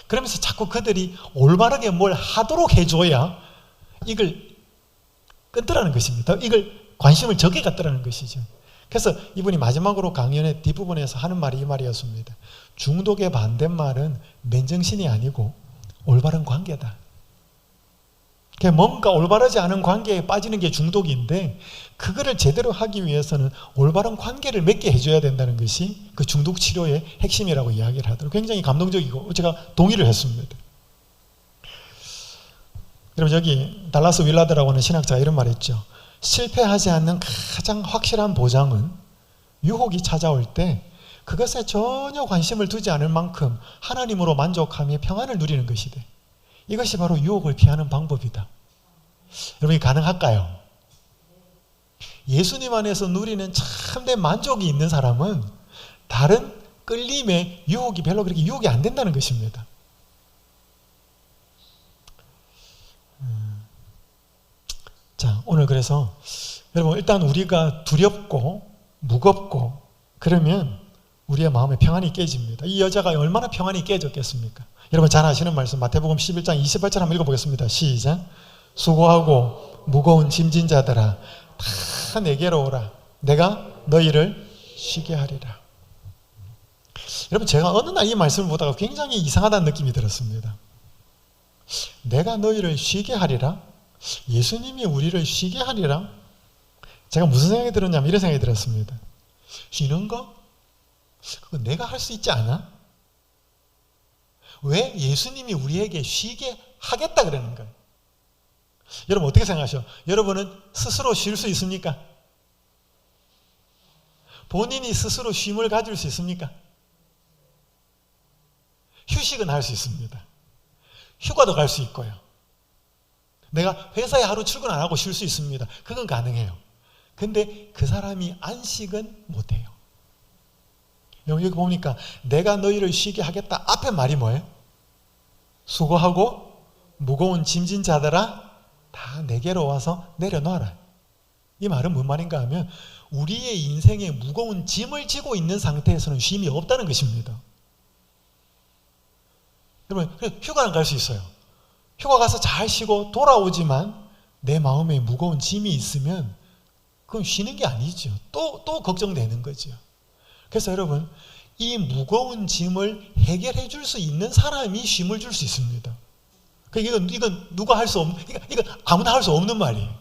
그러면서 자꾸 그들이 올바르게 뭘 하도록 해줘야 이걸 끊더라는 것입니다. 이걸 관심을 적게 갖더라는 것이죠. 그래서 이분이 마지막으로 강연의 뒷부분에서 하는 말이 이 말이었습니다. 중독의 반대말은 맨정신이 아니고 올바른 관계다. 뭔가 올바르지 않은 관계에 빠지는 게 중독인데 그거를 제대로 하기 위해서는 올바른 관계를 맺게 해줘야 된다는 것이 그 중독 치료의 핵심이라고 이야기를 하더라고요. 굉장히 감동적이고 제가 동의를 했습니다. 여러분 여기 달라스 윌라드라고 하는 신학자가 이런 말을 했죠. 실패하지 않는 가장 확실한 보장은 유혹이 찾아올 때 그것에 전혀 관심을 두지 않을 만큼 하나님으로 만족하며 평안을 누리는 것이다. 이것이 바로 유혹을 피하는 방법이다. 여러분 가능할까요? 예수님 안에서 누리는 참된 만족이 있는 사람은 다른 끌림의 유혹이 별로 그렇게 유혹이 안 된다는 것입니다. 자, 오늘 그래서 여러분 일단 우리가 두렵고 무겁고 그러면 우리의 마음의 평안이 깨집니다. 이 여자가 얼마나 평안이 깨졌겠습니까? 여러분 잘 아시는 말씀 마태복음 11장 28절 한번 읽어보겠습니다. 시작. 수고하고 무거운 짐진 자들아 다 내게로 오라. 내가 너희를 쉬게 하리라. 여러분 제가 어느 날 이 말씀을 보다가 굉장히 이상하다는 느낌이 들었습니다. 내가 너희를 쉬게 하리라? 예수님이 우리를 쉬게 하리라? 제가 무슨 생각이 들었냐면 이런 생각이 들었습니다. 쉬는 거? 그거 내가 할 수 있지 않아? 왜 예수님이 우리에게 쉬게 하겠다 그러는 거예요? 여러분 어떻게 생각하셔? 여러분은 스스로 쉴 수 있습니까? 본인이 스스로 쉼을 가질 수 있습니까? 휴식은 할 수 있습니다. 휴가도 갈 수 있고요. 내가 회사에 하루 출근 안 하고 쉴 수 있습니다. 그건 가능해요. 근데 그 사람이 안식은 못해요. 여기 보니까 내가 너희를 쉬게 하겠다. 앞에 말이 뭐예요? 수고하고 무거운 짐진 자들아 다 내게로 와서 내려놔라. 이 말은 뭔 말인가 하면 우리의 인생에 무거운 짐을 지고 있는 상태에서는 쉼이 없다는 것입니다. 여러분 휴가는 갈 수 있어요. 휴가 가서 잘 쉬고 돌아오지만 내 마음에 무거운 짐이 있으면 그건 쉬는 게 아니죠. 또 걱정되는 거죠. 그래서 여러분 이 무거운 짐을 해결해 줄 수 있는 사람이 쉼을 줄 수 있습니다. 이건 누가 할 수 없는, 이건 아무나 할 수 없는 말이에요.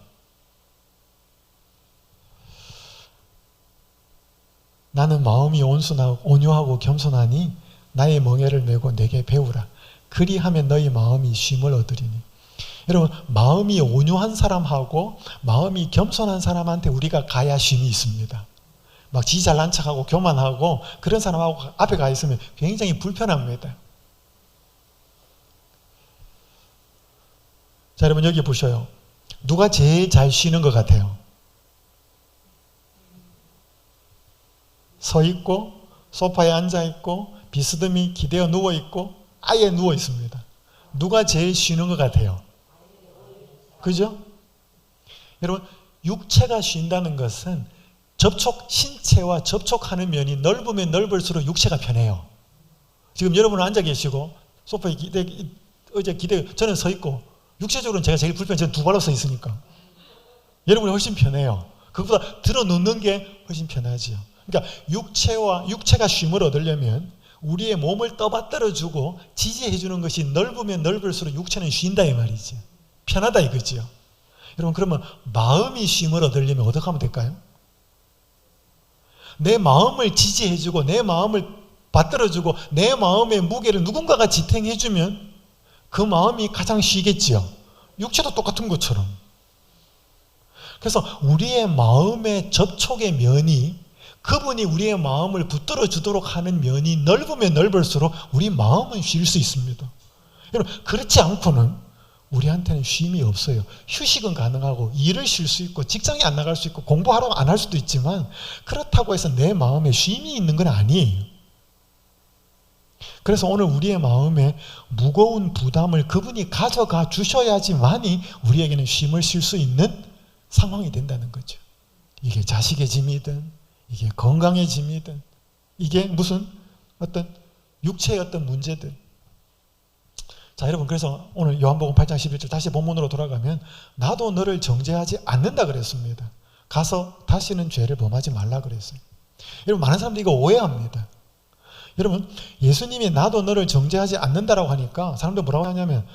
나는 마음이 온유하고 겸손하니 나의 멍에를 메고 내게 배우라. 그리하면 너희 마음이 쉼을 얻으리니. 여러분 마음이 온유한 사람하고 마음이 겸손한 사람한테 우리가 가야 쉼이 있습니다. 막 지 잘난 척하고 교만하고 그런 사람하고 앞에 가 있으면 굉장히 불편합니다. 자 여러분 여기 보셔요. 누가 제일 잘 쉬는 것 같아요? 서 있고 소파에 앉아 있고 비스듬히 기대어 누워 있고 아예 누워 있습니다. 누가 제일 쉬는 것 같아요? 그죠? 여러분 육체가 쉰다는 것은 신체와 접촉하는 면이 넓으면 넓을수록 육체가 편해요. 지금 여러분은 앉아 계시고 소파에 저는 서 있고 육체적으로는 제가 제일 불편해요. 저는 두 발로 서 있으니까. 여러분이 훨씬 편해요. 그것보다 들어 눕는 게 훨씬 편하지요. 그러니까 육체가 쉼을 얻으려면 우리의 몸을 떠받들어주고 지지해주는 것이 넓으면 넓을수록 육체는 쉰다 이 말이죠. 편하다 이거지요. 여러분 그러면 마음이 쉼을 얻으려면 어떻게 하면 될까요? 내 마음을 지지해주고 내 마음을 받들어주고 내 마음의 무게를 누군가가 지탱해주면 그 마음이 가장 쉬겠지요. 육체도 똑같은 것처럼. 그래서 우리의 마음의 접촉의 면이 그분이 우리의 마음을 붙들어 주도록 하는 면이 넓으면 넓을수록 우리 마음은 쉴 수 있습니다. 여러분 그렇지 않고는 우리한테는 쉼이 없어요. 휴식은 가능하고 일을 쉴 수 있고 직장에 안 나갈 수 있고 공부하러 안 할 수도 있지만 그렇다고 해서 내 마음에 쉼이 있는 건 아니에요. 그래서 오늘 우리의 마음에 무거운 부담을 그분이 가져가 주셔야지만이 우리에게는 쉼을 쉴 수 있는 상황이 된다는 거죠. 이게 자식의 짐이든 이게 건강의 짐이든 이게 무슨 어떤 육체의 어떤 문제든. 자 여러분 그래서 오늘 요한복음 8장 11절 다시 본문으로 돌아가면 나도 너를 정죄하지 않는다 그랬습니다. 가서 다시는 죄를 범하지 말라 그랬어요. 여러분 많은 사람들이 이거 오해합니다. 여러분 예수님이 나도 너를 정죄하지 않는다라고 하니까 사람들 뭐라고 하냐면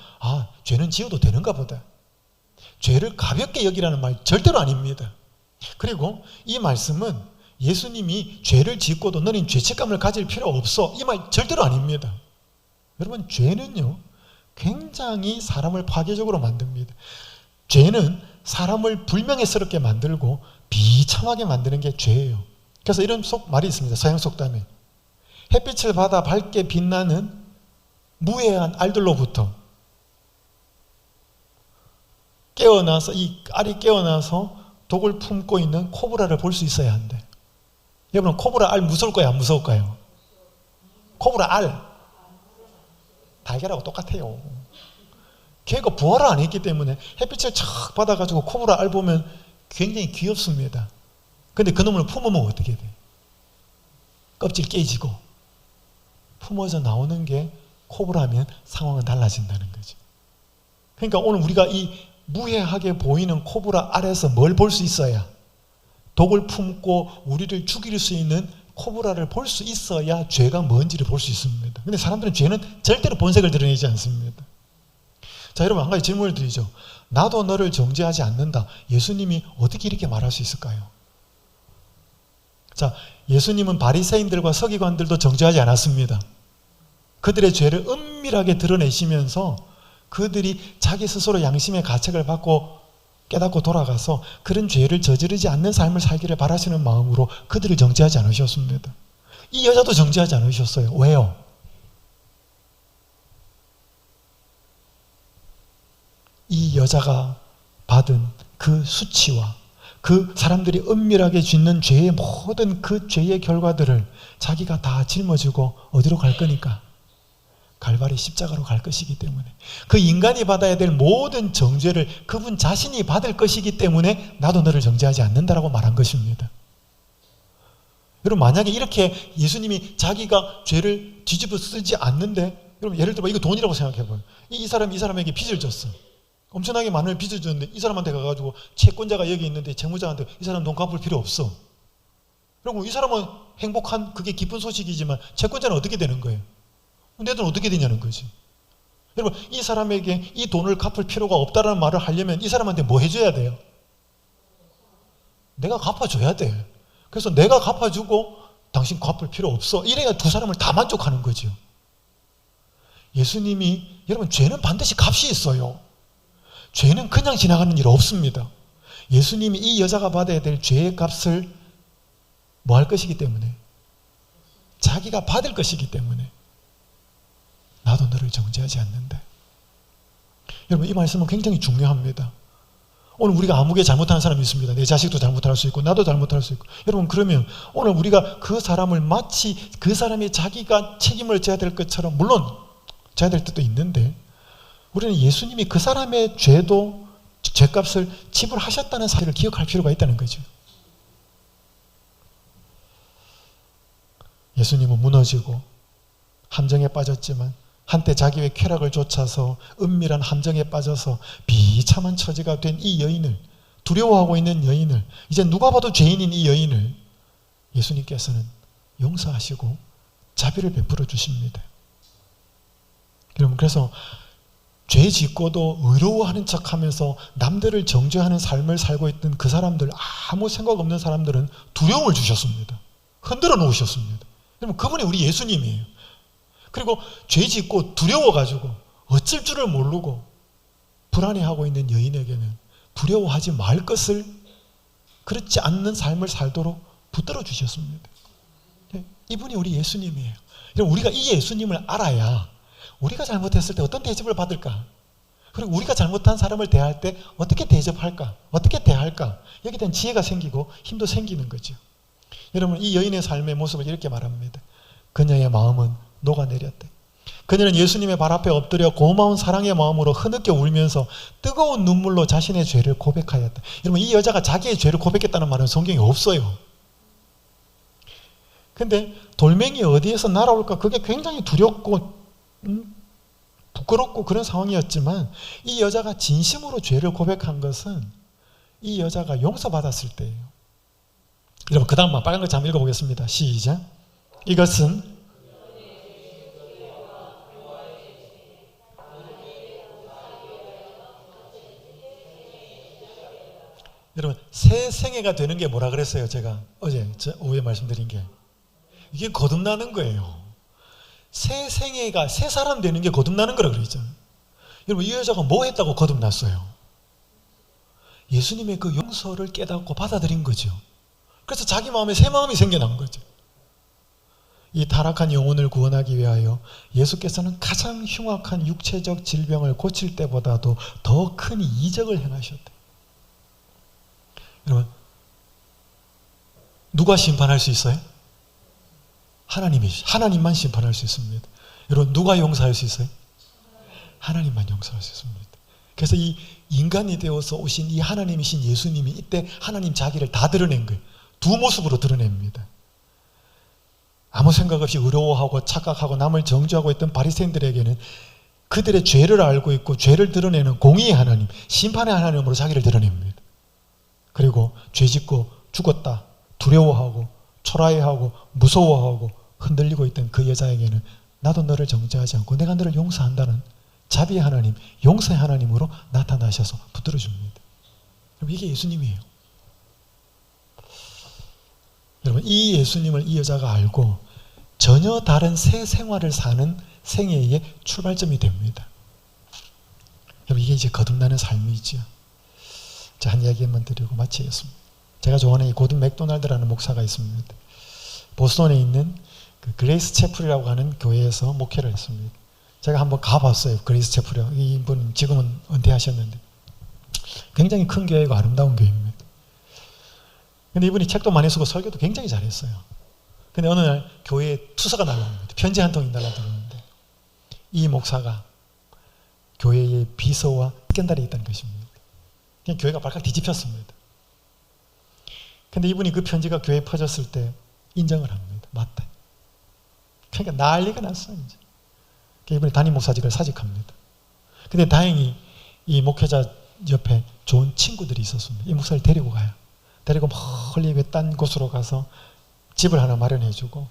죄는 지어도 되는가 보다. 죄를 가볍게 여기라는 말 절대로 아닙니다. 그리고 이 말씀은 예수님이 죄를 짓고도 너는 죄책감을 가질 필요 없어 이 말 절대로 아닙니다. 여러분 죄는요 굉장히 사람을 파괴적으로 만듭니다. 죄는 사람을 불명예스럽게 만들고 비참하게 만드는 게 죄예요. 그래서 이런 말이 있습니다. 서양 속담에 햇빛을 받아 밝게 빛나는 무해한 알들로부터 깨어나서 이 알이 깨어나서 독을 품고 있는 코브라를 볼 수 있어야 한대. 여러분 코브라 알 무서울까요? 안 무서울까요? 코브라 알 달걀하고 똑같아요. 걔가 부활을 안 했기 때문에 햇빛을 착 받아가지고 코브라 알 보면 굉장히 귀엽습니다. 근데 그놈을 품으면 어떻게 돼? 껍질 깨지고 품어져 나오는 게 코브라면 상황은 달라진다는 거죠. 그러니까 오늘 우리가 이 무해하게 보이는 코브라 알에서 뭘 볼 수 있어야, 독을 품고 우리를 죽일 수 있는 코브라를 볼 수 있어야 죄가 뭔지를 볼 수 있습니다. 근데 사람들은 죄는 절대로 본색을 드러내지 않습니다. 자, 여러분 한 가지 질문을 드리죠. 나도 너를 정죄하지 않는다. 예수님이 어떻게 이렇게 말할 수 있을까요? 자, 예수님은 바리새인들과 서기관들도 정죄하지 않았습니다. 그들의 죄를 은밀하게 드러내시면서 그들이 자기 스스로 양심의 가책을 받고 깨닫고 돌아가서 그런 죄를 저지르지 않는 삶을 살기를 바라시는 마음으로 그들을 정죄하지 않으셨습니다. 이 여자도 정죄하지 않으셨어요. 왜요? 이 여자가 받은 그 수치와 그 사람들이 은밀하게 짓는 죄의 모든 그 죄의 결과들을 자기가 다 짊어지고 어디로 갈 거니까? 갈바리 십자가로 갈 것이기 때문에, 그 인간이 받아야 될 모든 정죄를 그분 자신이 받을 것이기 때문에 나도 너를 정죄하지 않는다라고 말한 것입니다. 여러분 만약에 이렇게 예수님이 자기가 죄를 뒤집어 쓰지 않는데, 여러분 예를 들어 이거 돈이라고 생각해봐요. 이 사람이 이 사람에게 빚을 졌어. 엄청나게 많은 빚을 졌는데 이 사람한테 가가지고 채권자가 여기 있는데 채무자한테 이 사람 돈 갚을 필요 없어. 그리고 이 사람은 행복한 그게 기쁜 소식이지만 채권자는 어떻게 되는 거예요? 내 돈 어떻게 되냐는 거지. 여러분 이 사람에게 이 돈을 갚을 필요가 없다라는 말을 하려면 이 사람한테 뭐 해줘야 돼요? 내가 갚아줘야 돼. 그래서 내가 갚아주고 당신 갚을 필요 없어. 이래야 두 사람을 다 만족하는 거죠. 예수님이, 여러분 죄는 반드시 값이 있어요. 죄는 그냥 지나가는 일 없습니다. 예수님이 이 여자가 받아야 될 죄의 값을 뭐 할 것이기 때문에, 자기가 받을 것이기 때문에 나도 너를 정죄하지 않는다. 여러분 이 말씀은 굉장히 중요합니다. 오늘 우리가 아무개 잘못하는 사람이 있습니다. 내 자식도 잘못할 수 있고 나도 잘못할 수 있고. 여러분 그러면 오늘 우리가 그 사람을 마치 그 사람이 자기가 책임을 져야 될 것처럼, 물론 져야 될 때도 있는데, 우리는 예수님이 그 사람의 죄도 죄값을 지불하셨다는 사실을 기억할 필요가 있다는 거죠. 예수님은 무너지고 함정에 빠졌지만 한때 자기의 쾌락을 좇아서 은밀한 함정에 빠져서 비참한 처지가 된 이 여인을, 두려워하고 있는 여인을, 이제 누가 봐도 죄인인 이 여인을 예수님께서는 용서하시고 자비를 베풀어 주십니다. 여러분 그래서 죄 짓고도 의로워하는 척하면서 남들을 정죄하는 삶을 살고 있던 그 사람들, 아무 생각 없는 사람들은 두려움을 주셨습니다. 흔들어 놓으셨습니다. 여러분 그분이 우리 예수님이에요. 그리고 죄 짓고 두려워가지고 어쩔 줄을 모르고 불안해하고 있는 여인에게는 두려워하지 말 것을, 그렇지 않는 삶을 살도록 붙들어 주셨습니다. 이분이 우리 예수님이에요. 우리가 이 예수님을 알아야 우리가 잘못했을 때 어떤 대접을 받을까, 그리고 우리가 잘못한 사람을 대할 때 어떻게 대접할까, 어떻게 대할까, 여기에 대한 지혜가 생기고 힘도 생기는 거죠. 여러분 이 여인의 삶의 모습을 이렇게 말합니다. 그녀의 마음은 녹아내렸대. 그녀는 예수님의 발 앞에 엎드려 고마운 사랑의 마음으로 흐느껴 울면서 뜨거운 눈물로 자신의 죄를 고백하였다. 여러분 이 여자가 자기의 죄를 고백했다는 말은 성경에 없어요. 근데 돌멩이 어디에서 날아올까, 그게 굉장히 두렵고 부끄럽고 그런 상황이었지만, 이 여자가 진심으로 죄를 고백한 것은 이 여자가 용서받았을 때예요. 여러분 그 다음만 빨간 글 한번 읽어보겠습니다. 시작. 이것은 여러분 새 생애가 되는 게 뭐라 그랬어요? 제가 어제 오후에 말씀드린 게, 이게 거듭나는 거예요. 새 생애가, 새 사람 되는 게 거듭나는 거라 그랬잖아요. 여러분, 이 여자가 뭐 했다고 거듭났어요? 예수님의 그 용서를 깨닫고 받아들인 거죠. 그래서 자기 마음에 새 마음이 생겨난 거죠. 이 타락한 영혼을 구원하기 위하여 예수께서는 가장 흉악한 육체적 질병을 고칠 때보다도 더 큰 이적을 행하셨다. 여러분, 누가 심판할 수 있어요? 하나님만 심판할 수 있습니다. 여러분, 누가 용서할 수 있어요? 하나님만 용서할 수 있습니다. 그래서 이 인간이 되어서 오신 이 하나님이신 예수님이 이때 하나님 자기를 다 드러낸 거예요. 두 모습으로 드러냅니다. 아무 생각 없이 의로워하고 착각하고 남을 정죄하고 있던 바리새인들에게는 그들의 죄를 알고 있고 죄를 드러내는 공의의 하나님, 심판의 하나님으로 자기를 드러냅니다. 그리고 죄짓고 죽었다, 두려워하고 초라해하고 무서워하고 흔들리고 있던 그 여자에게는 나도 너를 정죄하지 않고 내가 너를 용서한다는 자비의 하나님, 용서의 하나님으로 나타나셔서 붙들어줍니다. 여러분, 이게 예수님이에요. 여러분, 이 예수님을 이 여자가 알고 전혀 다른 새 생활을 사는 생애의 출발점이 됩니다. 여러분, 이게 이제 거듭나는 삶이죠. 자, 한 이야기만 드리고 마치겠습니다. 제가 좋아하는 이 고든 맥도날드라는 목사가 있습니다. 보스턴에 있는 그 그레이스 채플이라고 하는 교회에서 목회를 했습니다. 제가 한번 가봤어요. 그레이스 채플이요. 이분 지금은 은퇴하셨는데 굉장히 큰 교회고 아름다운 교회입니다. 근데 이분이 책도 많이 쓰고 설교도 굉장히 잘했어요. 근데 어느 날 교회에 투서가 날라옵니다. 편지 한 통이 날라들어오는데 이 목사가 교회의 비서와 스캔들이 있다는 것입니다. 그냥 교회가 발칵 뒤집혔습니다. 근데 이분이 그 편지가 교회에 퍼졌을 때 인정을 합니다. 맞다. 그러니까 난리가 났어요. 이제. 이분이 담임 목사직을 사직합니다. 근데 다행히 이 목회자 옆에 좋은 친구들이 있었습니다. 이 목사를 데리고 가요. 데리고 멀리 외딴 곳으로 가서 집을 하나 마련해주고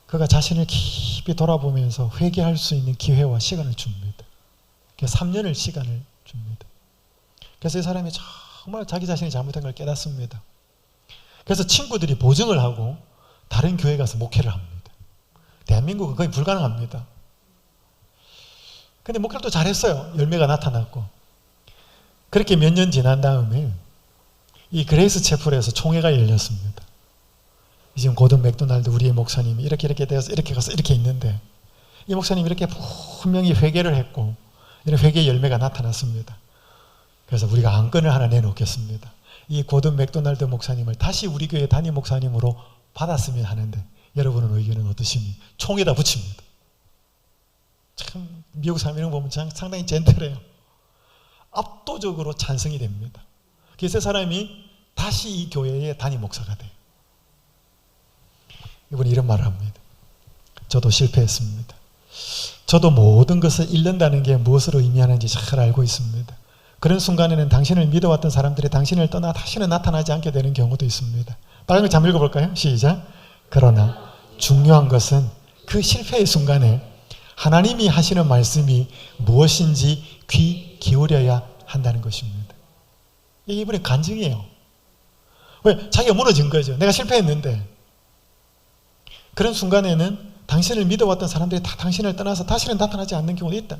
그가 자신을 깊이 돌아보면서 회개할 수 있는 기회와 시간을 줍니다. 그래서 3년을 시간을 줍니다. 그래서 이 사람이 정말 자기 자신이 잘못한 걸 깨닫습니다. 그래서 친구들이 보증을 하고 다른 교회에 가서 목회를 합니다. 대한민국은 거의 불가능합니다. 근데 목회를 또 잘했어요. 열매가 나타났고. 그렇게 몇 년 지난 다음에 이 그레이스 채플에서 총회가 열렸습니다. 지금 고든 맥도날드 우리의 목사님이 이렇게 되어서 이렇게 가서 이렇게 있는데 이 목사님이 이렇게 분명히 회개를 했고 이런 회개의 열매가 나타났습니다. 그래서 우리가 안건을 하나 내놓겠습니다. 이 고든 맥도날드 목사님을 다시 우리 교회 담임 목사님으로 받았으면 하는데 여러분은 의견은 어떠십니까? 총에다 붙입니다. 참 미국 사람이랑 보면 상당히 젠틀해요. 압도적으로 찬성이 됩니다. 그래서 사람이 다시 이 교회의 담임 목사가 돼요. 이분이 이런 말을 합니다. 저도 실패했습니다. 저도 모든 것을 잃는다는 게 무엇을 의미하는지 잘 알고 있습니다. 그런 순간에는 당신을 믿어왔던 사람들이 당신을 떠나 다시는 나타나지 않게 되는 경우도 있습니다. 빨리 한번 읽어볼까요? 시작. 그러나 중요한 것은 그 실패의 순간에 하나님이 하시는 말씀이 무엇인지 귀 기울여야 한다는 것입니다. 이분의 간증이에요. 왜? 자기가 무너진 거죠. 내가 실패했는데 그런 순간에는 당신을 믿어왔던 사람들이 다 당신을 떠나서 다시는 나타나지 않는 경우도 있다.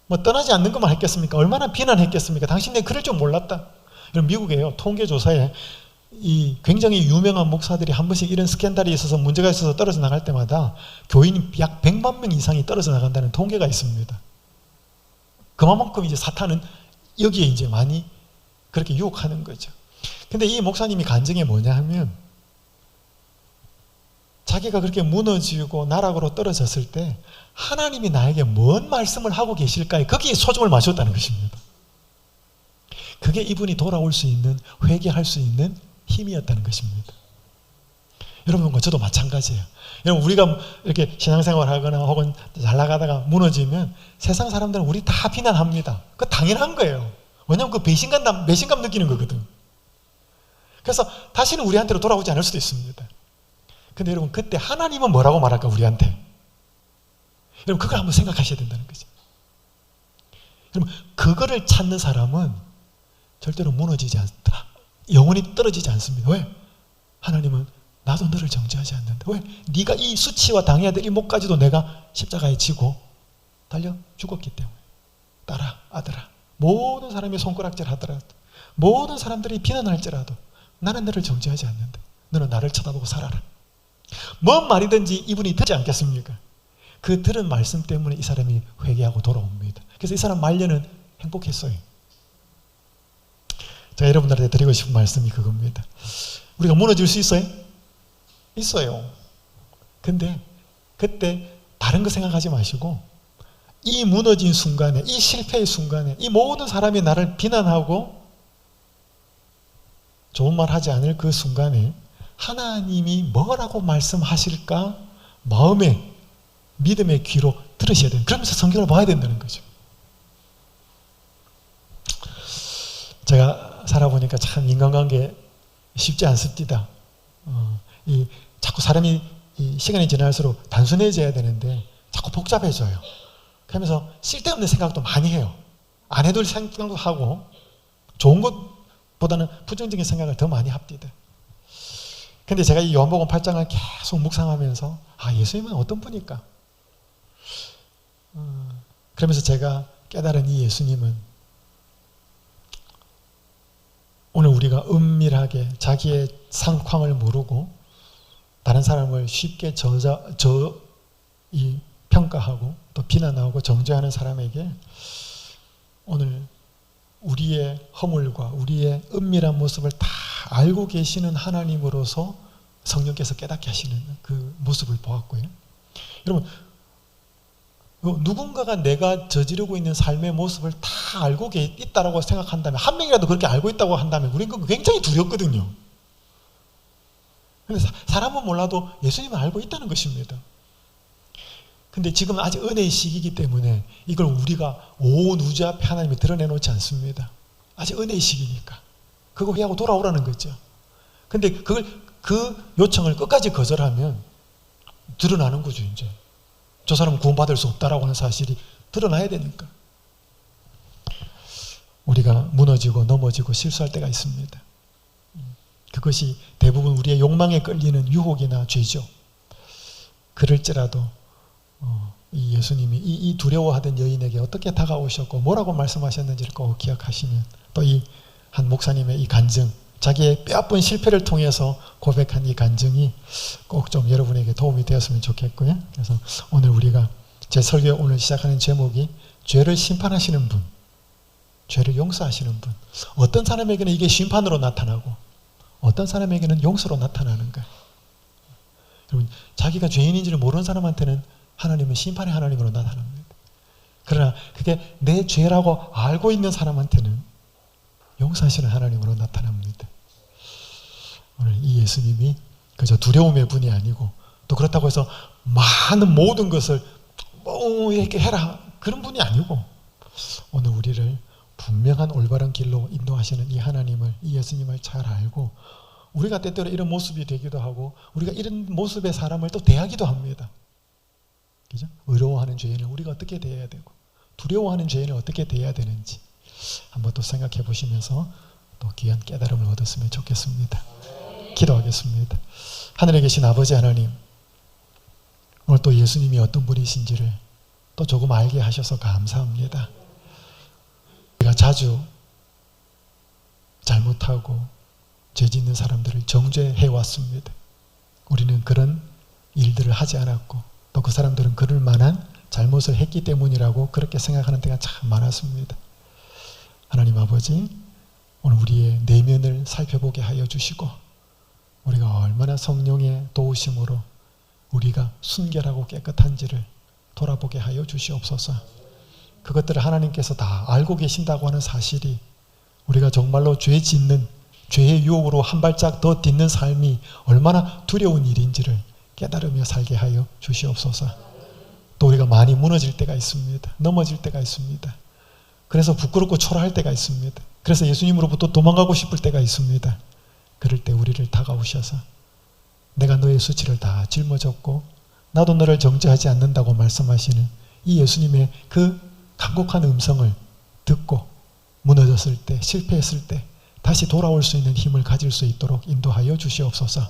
뭐 떠나지 않는 것만 했겠습니까? 얼마나 비난했겠습니까? 당신 내가 그럴 줄 몰랐다. 이런 미국에요. 통계조사에 이 굉장히 유명한 목사들이 한 번씩 이런 스캔들이 있어서 문제가 있어서 떨어져 나갈 때마다 교인이 약 100만 명 이상이 떨어져 나간다는 통계가 있습니다. 그만큼 이제 사탄은 여기에 이제 많이 그렇게 유혹하는 거죠. 근데 이 목사님이 간증이 뭐냐 하면 자기가 그렇게 무너지고 나락으로 떨어졌을 때 하나님이 나에게 뭔 말씀을 하고 계실까에 거기에 초점을 맞췄다는 것입니다. 그게 이분이 돌아올 수 있는, 회개할 수 있는 힘이었다는 것입니다. 여러분과 저도 마찬가지예요. 여러분, 우리가 이렇게 신앙생활 하거나 혹은 잘 나가다가 무너지면 세상 사람들은 우리 다 비난합니다. 그거 당연한 거예요. 왜냐하면 그 배신감 느끼는 거거든. 그래서 다시는 우리한테로 돌아오지 않을 수도 있습니다. 근데 여러분, 그때 하나님은 뭐라고 말할까, 우리한테? 여러분, 그걸 한번 생각하셔야 된다는 거죠. 여러분, 그거를 찾는 사람은 절대로 무너지지 않다. 영원히 떨어지지 않습니다. 왜? 하나님은 나도 너를 정죄하지 않는다. 왜? 네가 이 수치와 당해야 될 이 목까지도 내가 십자가에 지고 달려 죽었기 때문에. 딸아, 아들아, 모든 사람이 손가락질 하더라도, 모든 사람들이 비난할지라도 나는 너를 정죄하지 않는다. 너는 나를 쳐다보고 살아라. 뭔 말이든지 이분이 듣지 않겠습니까? 그 들은 말씀 때문에 이 사람이 회개하고 돌아옵니다. 그래서 이 사람 말년은 행복했어요. 제가 여러분들한테 드리고 싶은 말씀이 그겁니다. 우리가 무너질 수 있어요? 있어요. 근데 그때 다른 거 생각하지 마시고 이 무너진 순간에, 이 실패의 순간에 이 모든 사람이 나를 비난하고 좋은 말 하지 않을 그 순간에 하나님이 뭐라고 말씀하실까 마음에 믿음의 귀로 들으셔야 돼요. 그러면서 성경을 봐야 된다는 거죠. 제가 살아보니까 참 인간관계 쉽지 않습니다. 자꾸 사람이 시간이 지날수록 단순해져야 되는데 자꾸 복잡해져요. 그러면서 쓸데없는 생각도 많이 해요. 안 해둘 생각도 하고 좋은 것보다는 부정적인 생각을 더 많이 합니다. 근데 제가 이 요한복음 8장을 계속 묵상하면서 예수님은 어떤 분일까? 그러면서 제가 깨달은 이 예수님은 오늘 우리가 은밀하게 자기의 상황을 모르고 다른 사람을 쉽게 평가하고 또 비난하고 정죄하는 사람에게 오늘 우리의 허물과 우리의 은밀한 모습을 다 알고 계시는 하나님으로서 성령께서 깨닫게 하시는 그 모습을 보았고요. 여러분, 누군가가 내가 저지르고 있는 삶의 모습을 다 알고 있다고 생각한다면, 한 명이라도 그렇게 알고 있다고 한다면 우리는 굉장히 두렵거든요. 근데 사람은 몰라도 예수님은 알고 있다는 것입니다. 근데 지금 아직 은혜의 시기이기 때문에 이걸 우리가 온 우주 앞에 하나님이 드러내놓지 않습니다. 아직 은혜의 시기니까. 그거 회개하고 돌아오라는 거죠. 근데 그 요청을 끝까지 거절하면 드러나는 거죠, 이제. 저 사람은 구원받을 수 없다라고 하는 사실이 드러나야 되니까. 우리가 무너지고 넘어지고 실수할 때가 있습니다. 그것이 대부분 우리의 욕망에 끌리는 유혹이나 죄죠. 그럴지라도 이 예수님이 이 두려워하던 여인에게 어떻게 다가오셨고 뭐라고 말씀하셨는지를 꼭 기억하시면 또 이 한 목사님의 이 간증, 자기의 뼈아픈 실패를 통해서 고백한 이 간증이 꼭 좀 여러분에게 도움이 되었으면 좋겠고요. 그래서 오늘 우리가 제 설교 오늘 시작하는 제목이 죄를 심판하시는 분, 죄를 용서하시는 분. 어떤 사람에게는 이게 심판으로 나타나고 어떤 사람에게는 용서로 나타나는 거예요. 여러분, 자기가 죄인인지를 모르는 사람한테는 하나님은 심판의 하나님으로 나타납니다. 그러나 그게 내 죄라고 알고 있는 사람한테는 용서하시는 하나님으로 나타납니다. 오늘 이 예수님이 그저 두려움의 분이 아니고 또 그렇다고 해서 많은 모든 것을 이렇게 해라 그런 분이 아니고 오늘 우리를 분명한 올바른 길로 인도하시는 이 하나님을, 이 예수님을 잘 알고 우리가 때때로 이런 모습이 되기도 하고 우리가 이런 모습의 사람을 또 대하기도 합니다. 그죠? 의로워하는 죄인을 우리가 어떻게 대해야 되고 두려워하는 죄인을 어떻게 대해야 되는지 한번 또 생각해 보시면서 또 귀한 깨달음을 얻었으면 좋겠습니다. 기도하겠습니다. 하늘에 계신 아버지 하나님, 오늘 또 예수님이 어떤 분이신지를 또 조금 알게 하셔서 감사합니다. 우리가 자주 잘못하고 죄 짓는 사람들을 정죄해 왔습니다. 우리는 그런 일들을 하지 않았고 또 그 사람들은 그럴 만한 잘못을 했기 때문이라고 그렇게 생각하는 때가 참 많았습니다. 하나님 아버지, 오늘 우리의 내면을 살펴보게 하여 주시고 우리가 얼마나 성령의 도우심으로 우리가 순결하고 깨끗한지를 돌아보게 하여 주시옵소서. 그것들을 하나님께서 다 알고 계신다고 하는 사실이 우리가 정말로 죄 짓는, 죄의 유혹으로 한 발짝 더 딛는 삶이 얼마나 두려운 일인지를 깨달으며 살게 하여 주시옵소서. 또 우리가 많이 무너질 때가 있습니다. 넘어질 때가 있습니다. 그래서 부끄럽고 초라할 때가 있습니다. 그래서 예수님으로부터 도망가고 싶을 때가 있습니다. 그럴 때 우리를 다가오셔서 내가 너의 수치를 다 짊어졌고 나도 너를 정죄하지 않는다고 말씀하시는 이 예수님의 그 간곡한 음성을 듣고 무너졌을 때, 실패했을 때 다시 돌아올 수 있는 힘을 가질 수 있도록 인도하여 주시옵소서.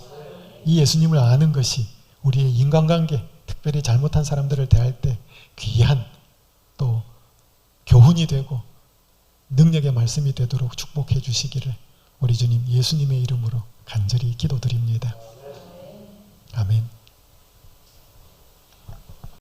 이 예수님을 아는 것이 우리의 인간관계, 특별히 잘못한 사람들을 대할 때 귀한 또 교훈이 되고 능력의 말씀이 되도록 축복해 주시기를 우리 주님 예수님의 이름으로 간절히 기도드립니다. 아멘.